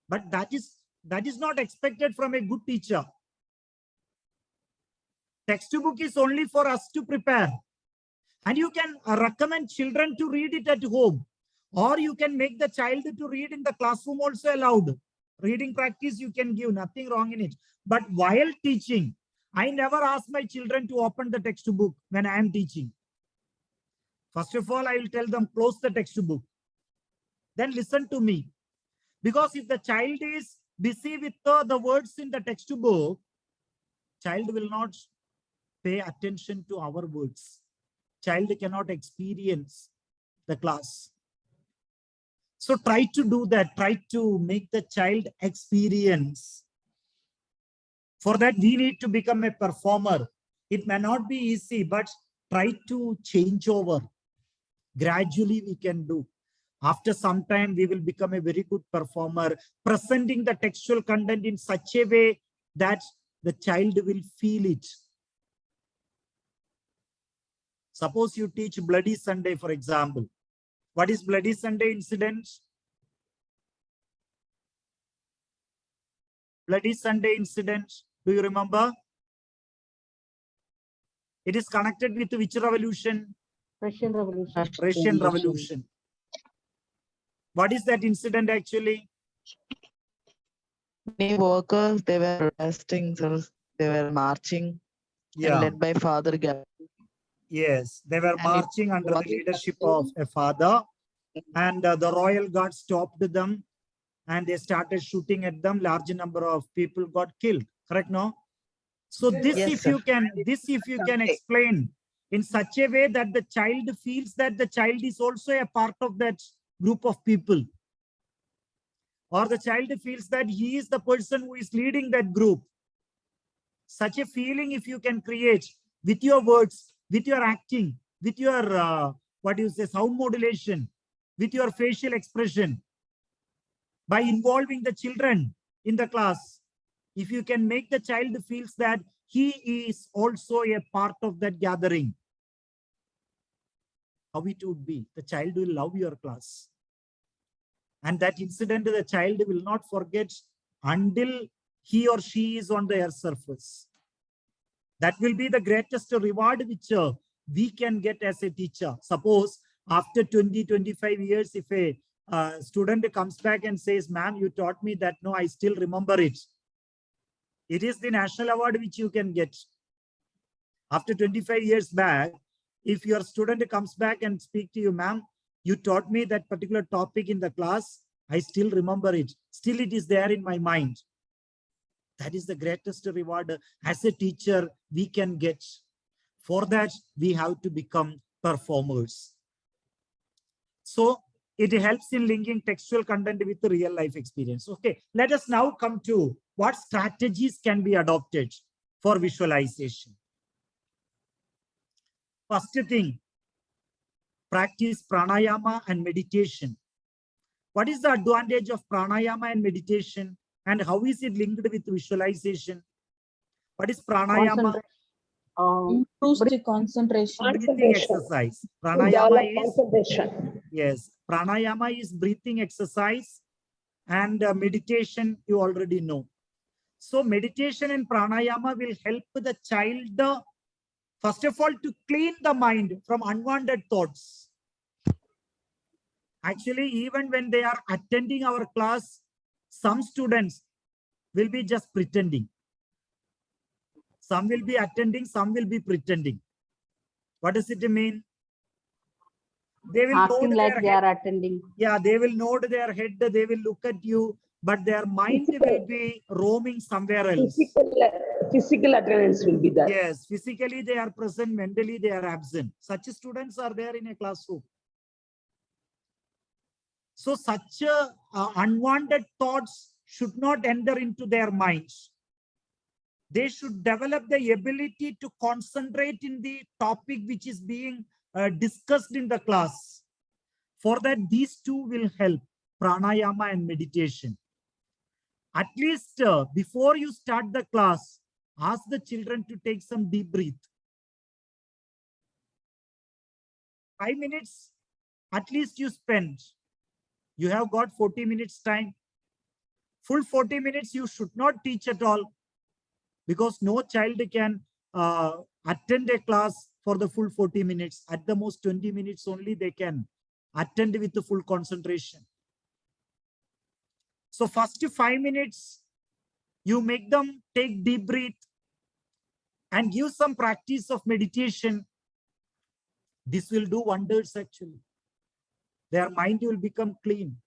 but that is not expected from a good teacher. Textbook is only for us to prepare. And you can recommend children to read it at home, or you can make the child to read in the classroom also allowed. Reading practice you can give, nothing wrong in it. But while teaching, I never ask my children to open the textbook when I am teaching. First of all, I will tell them close the textbook. Then listen to me. Because if the child is busy with the words in the textbook, child will not pay attention to our words. Child cannot experience the class. So try to do that. Try to make the child experience. For that, we need to become a performer. It may not be easy, but try to change over. Gradually, we can do. After some time, we will become a very good performer, presenting the textual content in such a way that the child will feel it. Suppose you teach Bloody Sunday, for example. What is Bloody Sunday incident? Bloody Sunday incident, do you remember? It is connected with which revolution? Russian Revolution. Russian Revolution. What is that incident actually? Many workers, they were protesting, so they were marching, and led by Father Gabriel. Yes, they were marching under the leadership of a father, and the royal guard stopped them and they started shooting at them. Large number of people got killed. Correct, no? So this, Yes, if you can explain in such a way that the child feels that the child is also a part of that group of people, or the child feels that he is the person who is leading that group. Such a feeling, if you can create with your words, with your acting, with your sound modulation, with your facial expression, by involving the children in the class, if you can make the child feels that he is also a part of that gathering, how it would be? The child will love your class. And that incident, the child will not forget until he or she is on the earth surface. That will be the greatest reward which we can get as a teacher. Suppose after 20-25 years, if a student comes back and says, ma'am, you taught me that, no, I still remember it. It is the national award which you can get. After 25 years back, if your student comes back and speak to you, ma'am, you taught me that particular topic in the class, I still remember it. Still it is there in my mind. That is the greatest reward as a teacher we can get. For that, we have to become performers. So it helps in linking textual content with the real life experience. Okay, let us now come to what strategies can be adopted for visualization. First thing, practice pranayama and meditation. What is the advantage of pranayama and meditation, and how is it linked with visualization? What is pranayama? Improves the concentration. Breathing exercise. Pranayama is yes. Pranayama is breathing exercise, and meditation you already know. So meditation and pranayama will help the child, first of all, to clean the mind from unwanted thoughts. Actually, even when they are attending our class, some students will be just pretending. Some will be attending, some will be pretending. What does it mean? They will Acting nod like their they head. are attending. Yeah, they will nod their head, they will look at you, but their mind will be roaming somewhere else. Physical attendance will be there. Yes, physically they are present, mentally they are absent. Such students are there in a classroom. So such unwanted thoughts should not enter into their minds. They should develop the ability to concentrate in the topic which is being discussed in the class. For that, these two will help, pranayama and meditation. At least before you start the class, ask the children to take some deep breath. 5 minutes, at least you spend. You have got 40 minutes time. Full 40 minutes, you should not teach at all, because no child can attend a class for the full 40 minutes. At the most 20 minutes only they can attend with the full concentration. So first 5 minutes, you make them take deep breath and give some practice of meditation. This will do wonders actually. Their mind will become clean.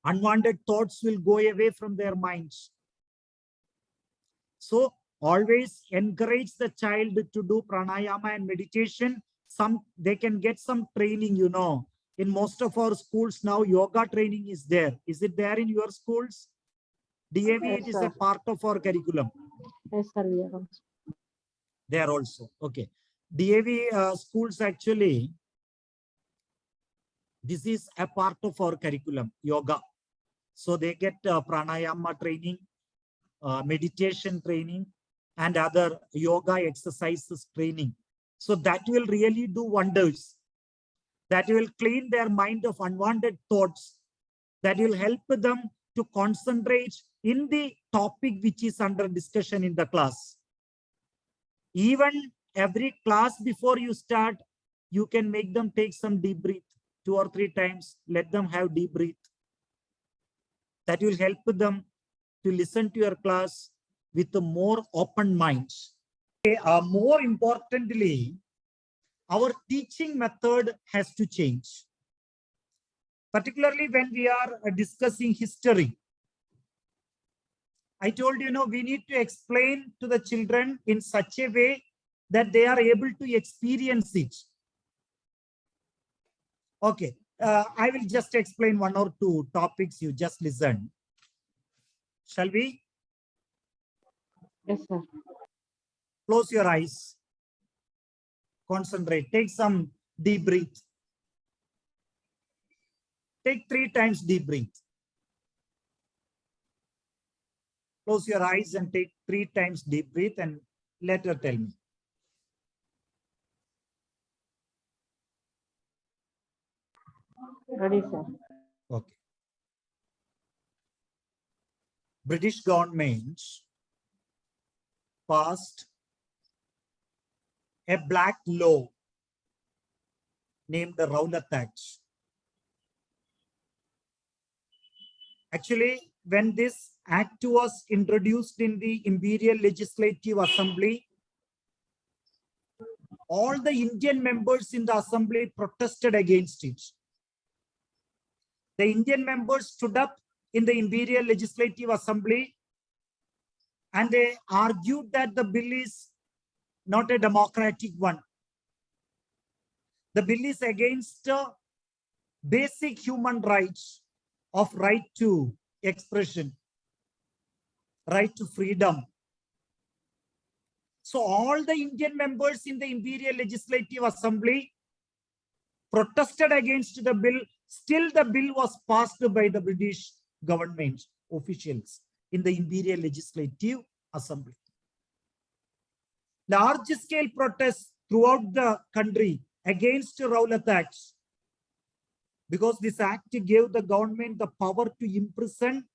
Unwanted thoughts will go away from their minds. So always encourage the child to do pranayama and meditation. They can get some training, you know. In most of our schools now, yoga training is there. Is it there in your schools? DAV, Yes, it is sir. a part of our curriculum. Yes, sir, we are also. There also. Okay. DAV schools actually, this is a part of our curriculum, yoga. So they get pranayama training, meditation training, and other yoga exercises training. So that will really do wonders. That will clean their mind of unwanted thoughts. That will help them to concentrate in the topic which is under discussion in the class. Even every class before you start, you can make them take some deep breath 2 or 3 times. Let them have deep breath. That will help them to listen to your class with a more open minds. Okay, more importantly, our teaching method has to change. Particularly when we are discussing history. I told you, we need to explain to the children in such a way that they are able to experience it. Okay, I will just explain 1 or 2 topics. You just listen. Shall we? Yes, sir. Close your eyes. Concentrate. Take some deep breath. Take 3 times deep breath. Close your eyes and take 3 times deep breath and let her tell me. Ready, sir. Okay. British government passed a black law named the Rowlatt Act. Actually, when this act was introduced in the Imperial Legislative Assembly, all the Indian members in the assembly protested against it. The Indian members stood up in the Imperial Legislative Assembly and they argued that the bill is not a democratic one. The bill is against basic human rights of right to expression, right to freedom. So all the Indian members in the Imperial Legislative Assembly protested against the bill. Still, the bill was passed by the British government officials in the Imperial Legislative Assembly. Large-scale protests throughout the country against Rowlatt Act, because this act gave the government the power to imprison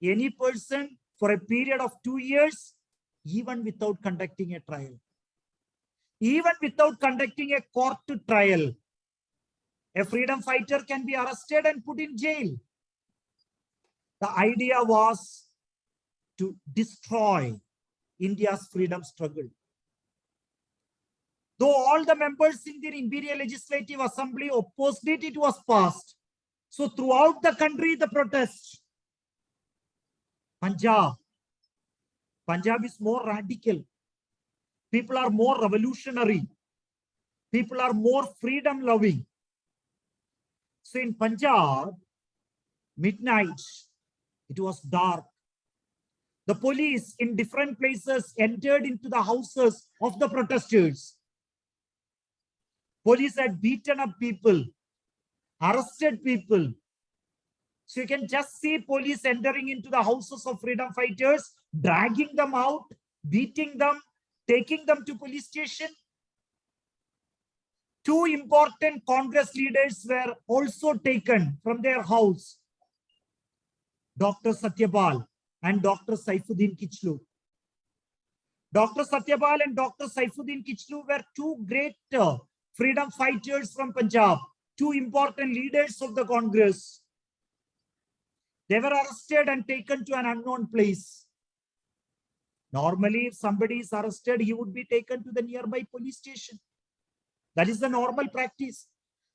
any person for a period of 2 years, even without conducting a trial. Even without conducting a court trial, a freedom fighter can be arrested and put in jail. The idea was to destroy India's freedom struggle. Though all the members in the Imperial Legislative Assembly opposed it, it was passed. So throughout the country, the protest. Punjab is more radical. People are more revolutionary. People are more freedom loving. So in Punjab, midnight, it was dark. The police in different places entered into the houses of the protesters. Police had beaten up people, arrested people. So you can just see police entering into the houses of freedom fighters, dragging them out, beating them, taking them to police station. 2 important Congress leaders were also taken from their house, Dr. Satyapal and Dr. Saifuddin Kichlu. Dr. Satyapal and Dr. Saifuddin Kichlu were 2 great freedom fighters from Punjab, 2 important leaders of the Congress. They were arrested and taken to an unknown place. Normally, if somebody is arrested, he would be taken to the nearby police station. That is the normal practice.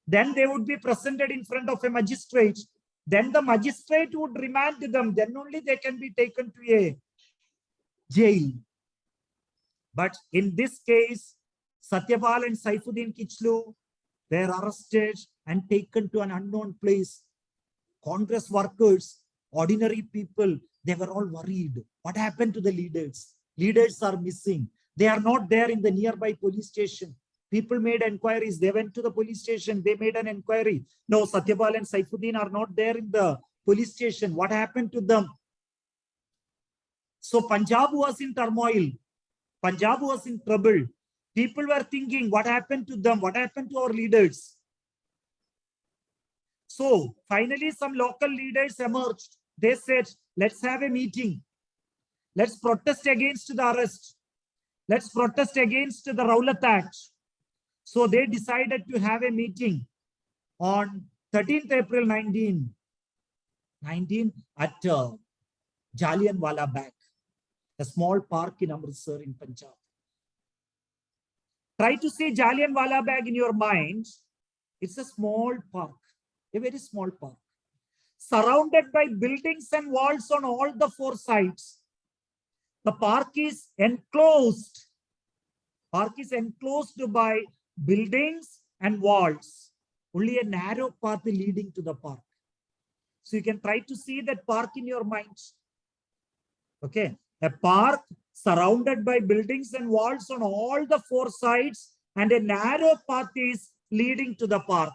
Then they would be presented in front of a magistrate. Then the magistrate would remand them. Then only they can be taken to a jail. But in this case, Satyapal and Saifuddin Kichlu were arrested and taken to an unknown place. Congress workers, ordinary people, they were all worried. What happened to the leaders? Leaders are missing. They are not there in the nearby police station. People made inquiries. They went to the police station. They made an inquiry. No, Satyapal and Saifuddin are not there in the police station. What happened to them? So Punjab was in turmoil. Punjab was in trouble. People were thinking, what happened to them? What happened to our leaders? So finally, some local leaders emerged. They said, let's have a meeting. Let's protest against the arrest. Let's protest against the Rowlatt Act. So they decided to have a meeting on 13th April 1919 at Jallianwala Bagh, a small park in Amritsar in Punjab. Try to see Jallianwala Bagh in your mind. It's a small park, a very small park, surrounded by buildings and walls on all the 4 sides. The park is enclosed. Park is enclosed by buildings and walls. Only a narrow path leading to the park. So you can try to see that park in your mind. Okay, a park surrounded by buildings and walls on all the 4 sides, and a narrow path is leading to the park.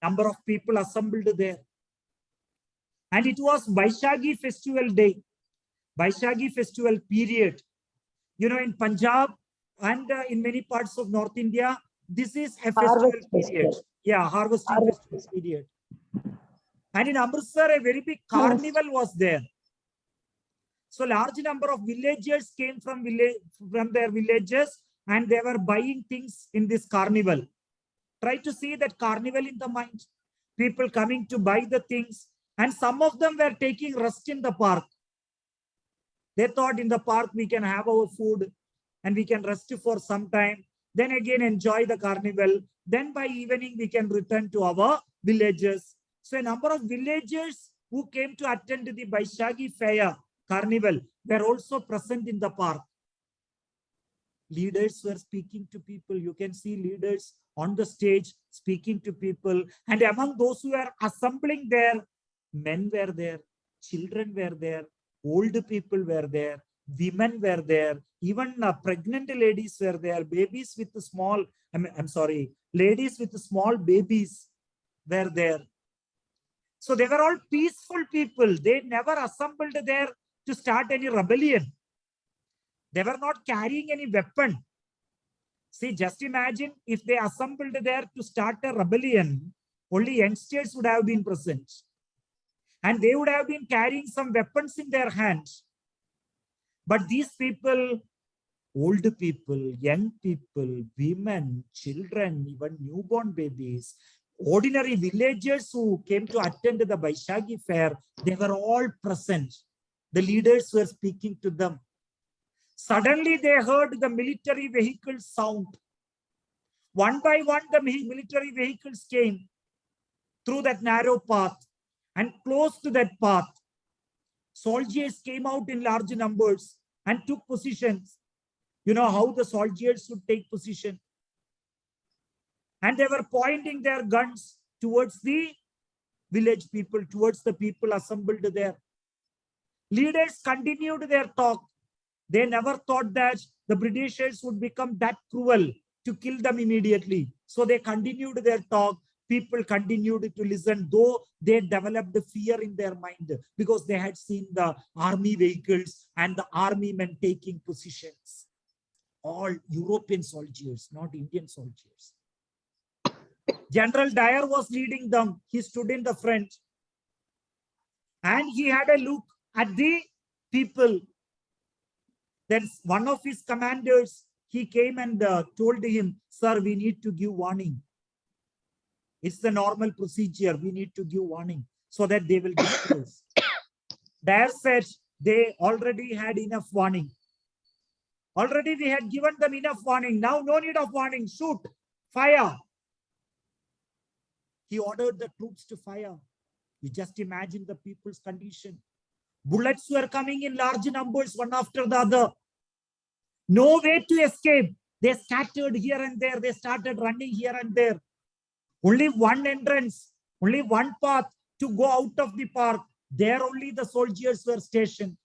Number of people assembled there. And it was Vaishagi festival day, Vaishagi festival period. You know, in Punjab and in many parts of North India, this is a festival period. Yeah, harvesting festival period. And in Amritsar, a very big carnival was there. So large number of villagers came from their villages and they were buying things in this carnival. Try to see that carnival in the mind. People coming to buy the things, and some of them were taking rest in the park. They thought in the park we can have our food and we can rest for some time, then again enjoy the carnival. Then by evening we can return to our villages. So a number of villagers who came to attend the Baishagi fair carnival were also present in the park. Leaders were speaking to people. You can see leaders on the stage speaking to people. And among those who were assembling there, men were there, children were there, old people were there, women were there, even pregnant ladies were there, babies with small, ladies with small babies were there. So they were all peaceful people. They never assembled there to start any rebellion. They were not carrying any weapon. See, just imagine if they assembled there to start a rebellion, only youngsters would have been present. And they would have been carrying some weapons in their hands. But these people, old people, young people, women, children, even newborn babies, ordinary villagers who came to attend the Baishagi fair, they were all present. The leaders were speaking to them. Suddenly they heard the military vehicles sound. One by one, the military vehicles came through that narrow path and close to that path. Soldiers came out in large numbers and took positions. You know how the soldiers would take position. And they were pointing their guns towards the village people, towards the people assembled there. Leaders continued their talk. They never thought that the Britishers would become that cruel to kill them immediately. So they continued their talk. People continued to listen, though they developed the fear in their mind because they had seen the army vehicles and the army men taking positions. All European soldiers, not Indian soldiers. General Dyer was leading them. He stood in the front and he had a look at the people. Then one of his commanders, he came and told him, "Sir, we need to give warning. It's the normal procedure. We need to give warning so that they will disperse." Dyer said they already had enough warning. Already we had given them enough warning. Now no need of warning. Shoot, fire. He ordered the troops to fire. You just imagine the people's condition. Bullets were coming in large numbers, one after the other. No way to escape. They scattered here and there. They started running here and there. Only one entrance, only one path to go out of the park. There only the soldiers were stationed.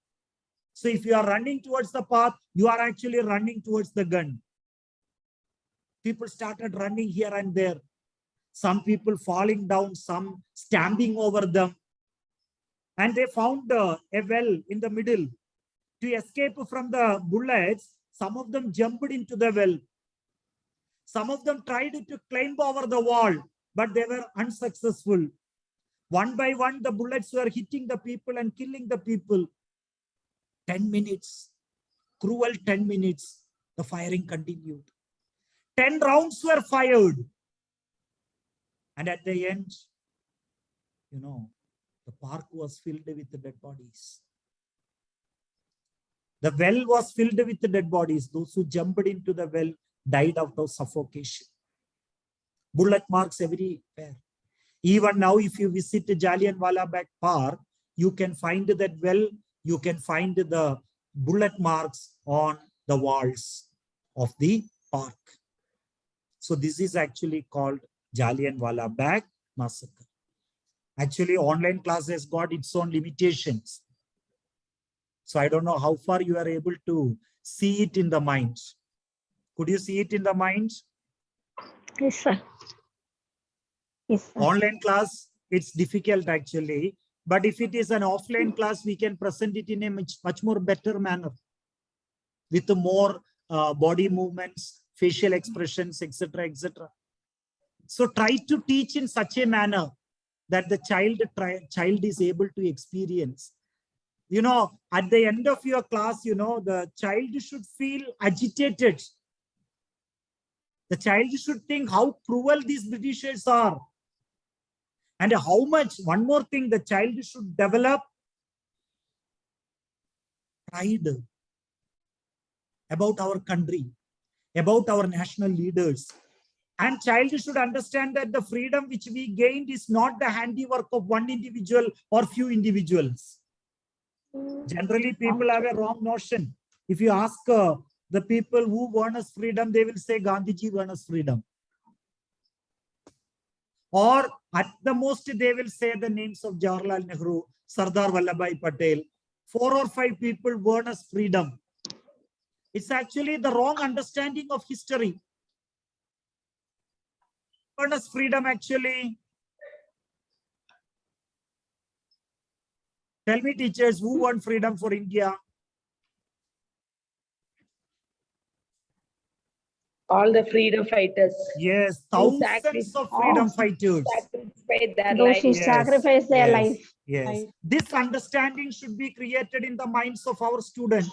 So if you are running towards the path, you are actually running towards the gun. People started running here and there. Some people falling down, some stamping over them. And they found a well in the middle. To escape from the bullets, some of them jumped into the well. Some of them tried to climb over the wall, but they were unsuccessful. One by one, the bullets were hitting the people and killing the people. 10 minutes, cruel 10 minutes, the firing continued. 10 rounds were fired. And at the end, the park was filled with dead bodies. The well was filled with dead bodies. Those who jumped into the well died out of suffocation. Bullet marks everywhere. Even now, if you visit Jallianwala Bagh Park, you can find that well, you can find the bullet marks on the walls of the park. So this is actually called Jallianwala Bagh Massacre. Actually, online class has got its own limitations. So I don't know how far you are able to see it in the mind. Could you see it in the mind? Yes, sir. Yes, sir. Online class, it's difficult actually. But if it is an offline class, we can present it in a much more better manner with more body movements, facial expressions, etc., etc. So try to teach in such a manner that the child is able to experience. You know, at the end of your class, you know, the child should feel agitated. The child should think how cruel these Britishers are. And how much, one more thing, the child should develop pride about our country, about our national leaders. And child should understand that the freedom which we gained is not the handiwork of one individual or few individuals. Generally, people have a wrong notion. If you ask the people who won us freedom, they will say Gandhiji won us freedom. Or at the most, they will say the names of Jawaharlal Nehru, Sardar Vallabhbhai Patel. 4 or 5 people won us freedom. It's actually the wrong understanding of history. Won us freedom actually. Tell me, teachers, who won freedom for India? All the freedom fighters. Yes, Who thousands of freedom fighters. sacrificed their Those who lives. Yes, sacrifice their yes, life. Yes. Life. This understanding should be created in the minds of our students.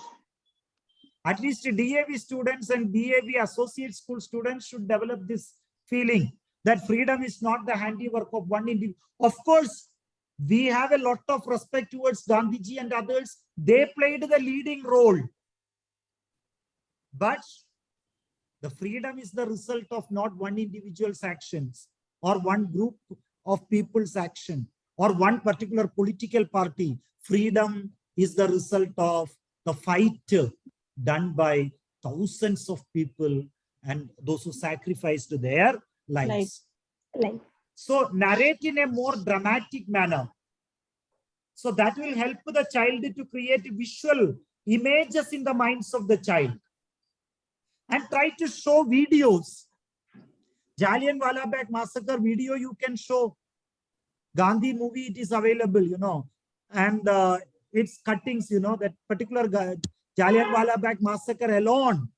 At least DAV students and DAV associate school students should develop this feeling that freedom is not the handiwork of one individual. Of course, we have a lot of respect towards Gandhiji and others. They played the leading role. But the freedom is the result of not one individual's actions or one group of people's action or one particular political party. Freedom is the result of the fight done by thousands of people and those who sacrificed their lives. Life. So narrate in a more dramatic manner. So that will help the child to create visual images in the minds of the child. And try to show videos. Jallianwala Bagh massacre video you can show. Gandhi movie, it is available, you know. And its cuttings, you know, that particular Jallianwala Bagh massacre alone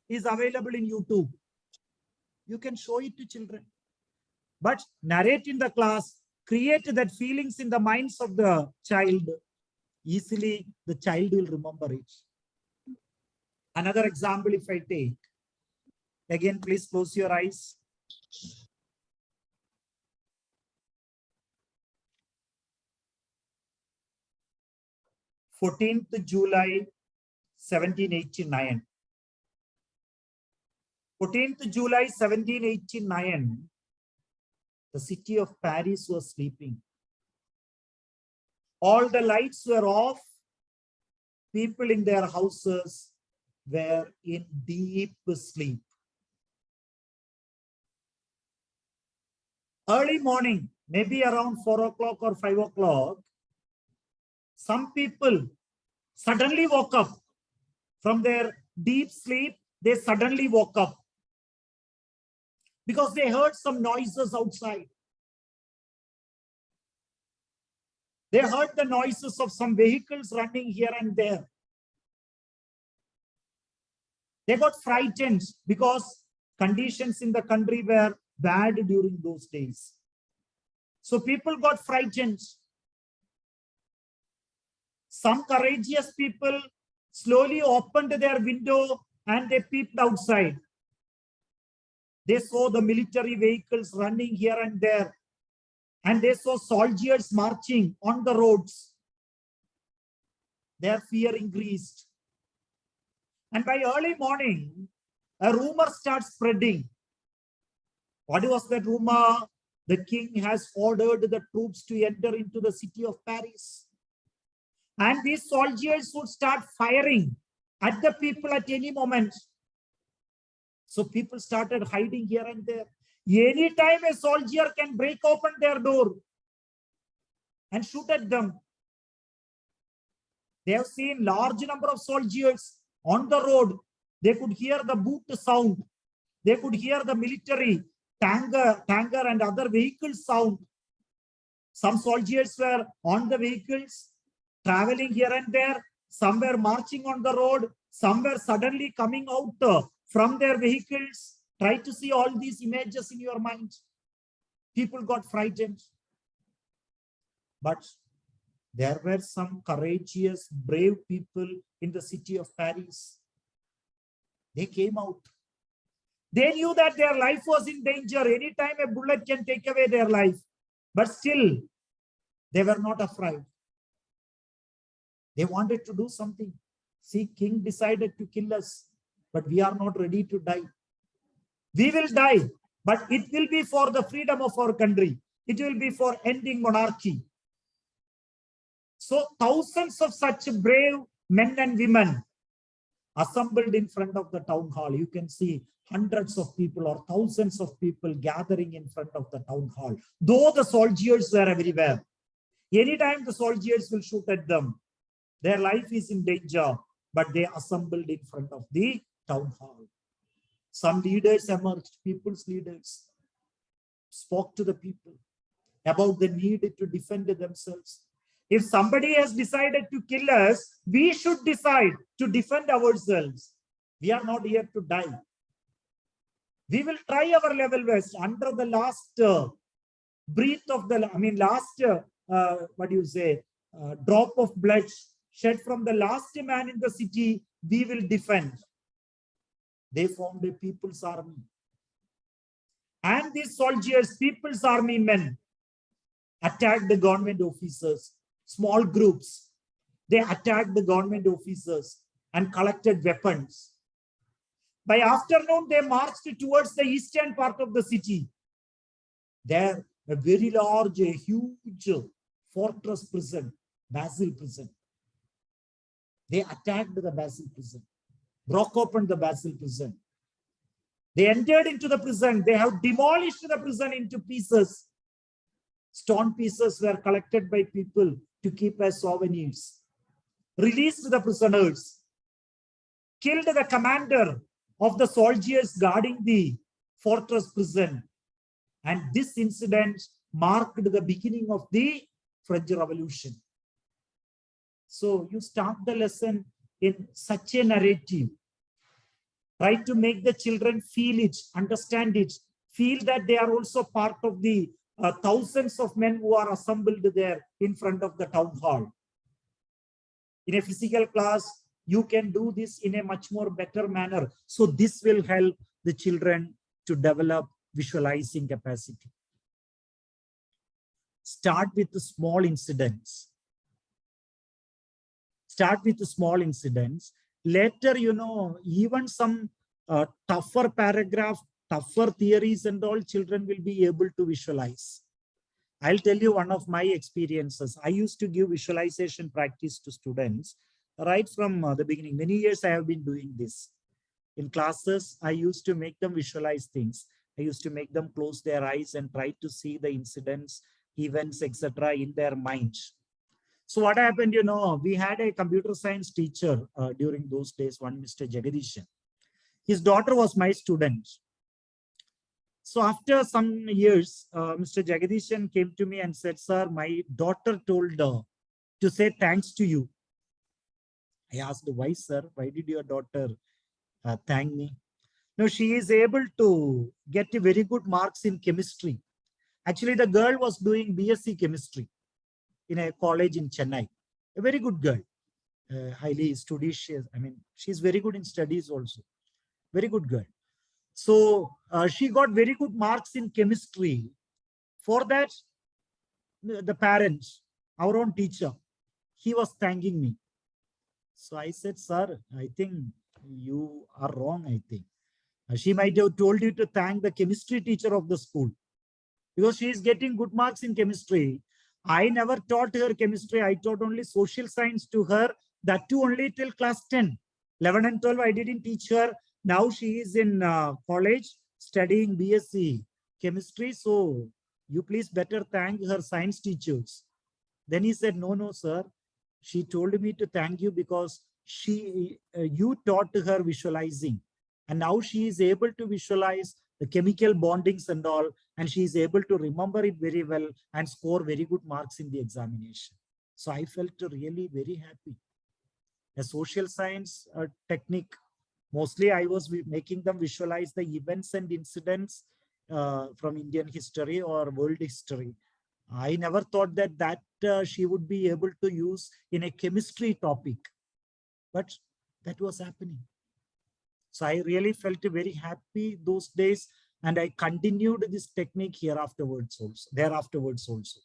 is available in YouTube. You can show it to children. But narrate in the class, create that feelings in the minds of the child. Easily, the child will remember it. Another example, if I take, again, please close your eyes. July 1789. 14th July 1789, the city of Paris was sleeping. All the lights were off. People in their houses were in deep sleep. Early morning, maybe around 4 o'clock or 5 o'clock, some people suddenly woke up from their deep sleep. They suddenly woke up because they heard some noises outside. They heard the noises of some vehicles running here and there. They got frightened because conditions in the country were bad during those days. So people got frightened. Some courageous people slowly opened their window and they peeped outside. They saw the military vehicles running here and there. And they saw soldiers marching on the roads. Their fear increased. And by early morning, a rumor starts spreading. What was that rumor? The king has ordered the troops to enter into the city of Paris. And these soldiers would start firing at the people at any moment. So people started hiding here and there. Anytime a soldier can break open their door and shoot at them. They have seen large number of soldiers on the road. They could hear the boot sound. They could hear the military tanker and other vehicles sound. Some soldiers were on the vehicles, traveling here and there. Some were marching on the road. Some were suddenly coming out from their vehicles. Try to see all these images in your mind. People got frightened. But There were some courageous, brave people in the city of Paris. They came out. They knew that their life was in danger. Anytime a bullet can take away their life. But still, they were not afraid. They wanted to do something. See, king decided to kill us, but we are not ready to die. We will die, but it will be for the freedom of our country. It will be for ending monarchy. So thousands of such brave men and women assembled in front of the town hall. You can see hundreds of people or thousands of people gathering in front of the town hall. Though the soldiers were everywhere. Anytime the soldiers will shoot at them, their life is in danger, but they assembled in front of the town hall. Some leaders emerged, people's leaders spoke to the people about the need to defend themselves. If somebody has decided to kill us, we should decide to defend ourselves. We are not here to die. We will try our level best under the last breath of the, drop of blood shed from the last man in the city, we will defend. They formed a people's army. And these soldiers, people's army men, attacked the government officers, small groups. They attacked the government officers and collected weapons. By afternoon, they marched towards the eastern part of the city. There, a very large, a huge fortress prison, Basel prison. They attacked the Basel prison, broke open the Basel prison. They entered into the prison. They have demolished the prison into pieces. Stone pieces were collected by people to keep as souvenirs. Released the prisoners. Killed the commander of the soldiers guarding the fortress prison. And this incident marked the beginning of the French Revolution. So you start the lesson in such a narrative. Try to make the children feel it, understand it, feel that they are also part of the thousands of men who are assembled there in front of the town hall. In a physical class, you can do this in a much more better manner. So this will help the children to develop visualizing capacity. Start with the small incidents. Start with the small incidents. Later, even some tougher paragraph, tougher theories and all, children will be able to visualize. I'll tell you one of my experiences. I used to give visualization practice to students right from the beginning. Many years I have been doing this. In classes, I used to make them visualize things. I used to make them close their eyes and try to see the incidents, events, etc. in their minds. So what happened, we had a computer science teacher during those days, one Mr. Jagadishan. His daughter was my student. So after some years, Mr. Jagadishan came to me and said, sir, my daughter told to say thanks to you. I asked, why, sir? Why did your daughter thank me? No, she is able to get very good marks in chemistry. Actually, the girl was doing BSc chemistry in a college in Chennai. A very good girl, highly studious. I mean, she's very good in studies also. Very good girl. So she got very good marks in chemistry. For that, the parents, our own teacher, he was thanking me. So I said, sir, I think you are wrong, I think. She might have told you to thank the chemistry teacher of the school because she is getting good marks in chemistry. I never taught her chemistry. I taught only social science to her, that too only till class 10. 11 and 12, I didn't teach her. Now she is in college studying BSc chemistry. So you please better thank her science teachers. Then he said, no, sir. She told me to thank you because you taught her visualizing. And now she is able to visualize the chemical bondings and all, and she is able to remember it very well and score very good marks in the examination. So I felt really very happy. A social science technique, mostly I was making them visualize the events and incidents from Indian history or world history. I never thought that she would be able to use in a chemistry topic. But that was happening. So I really felt very happy those days, and I continued this technique thereafterwards also.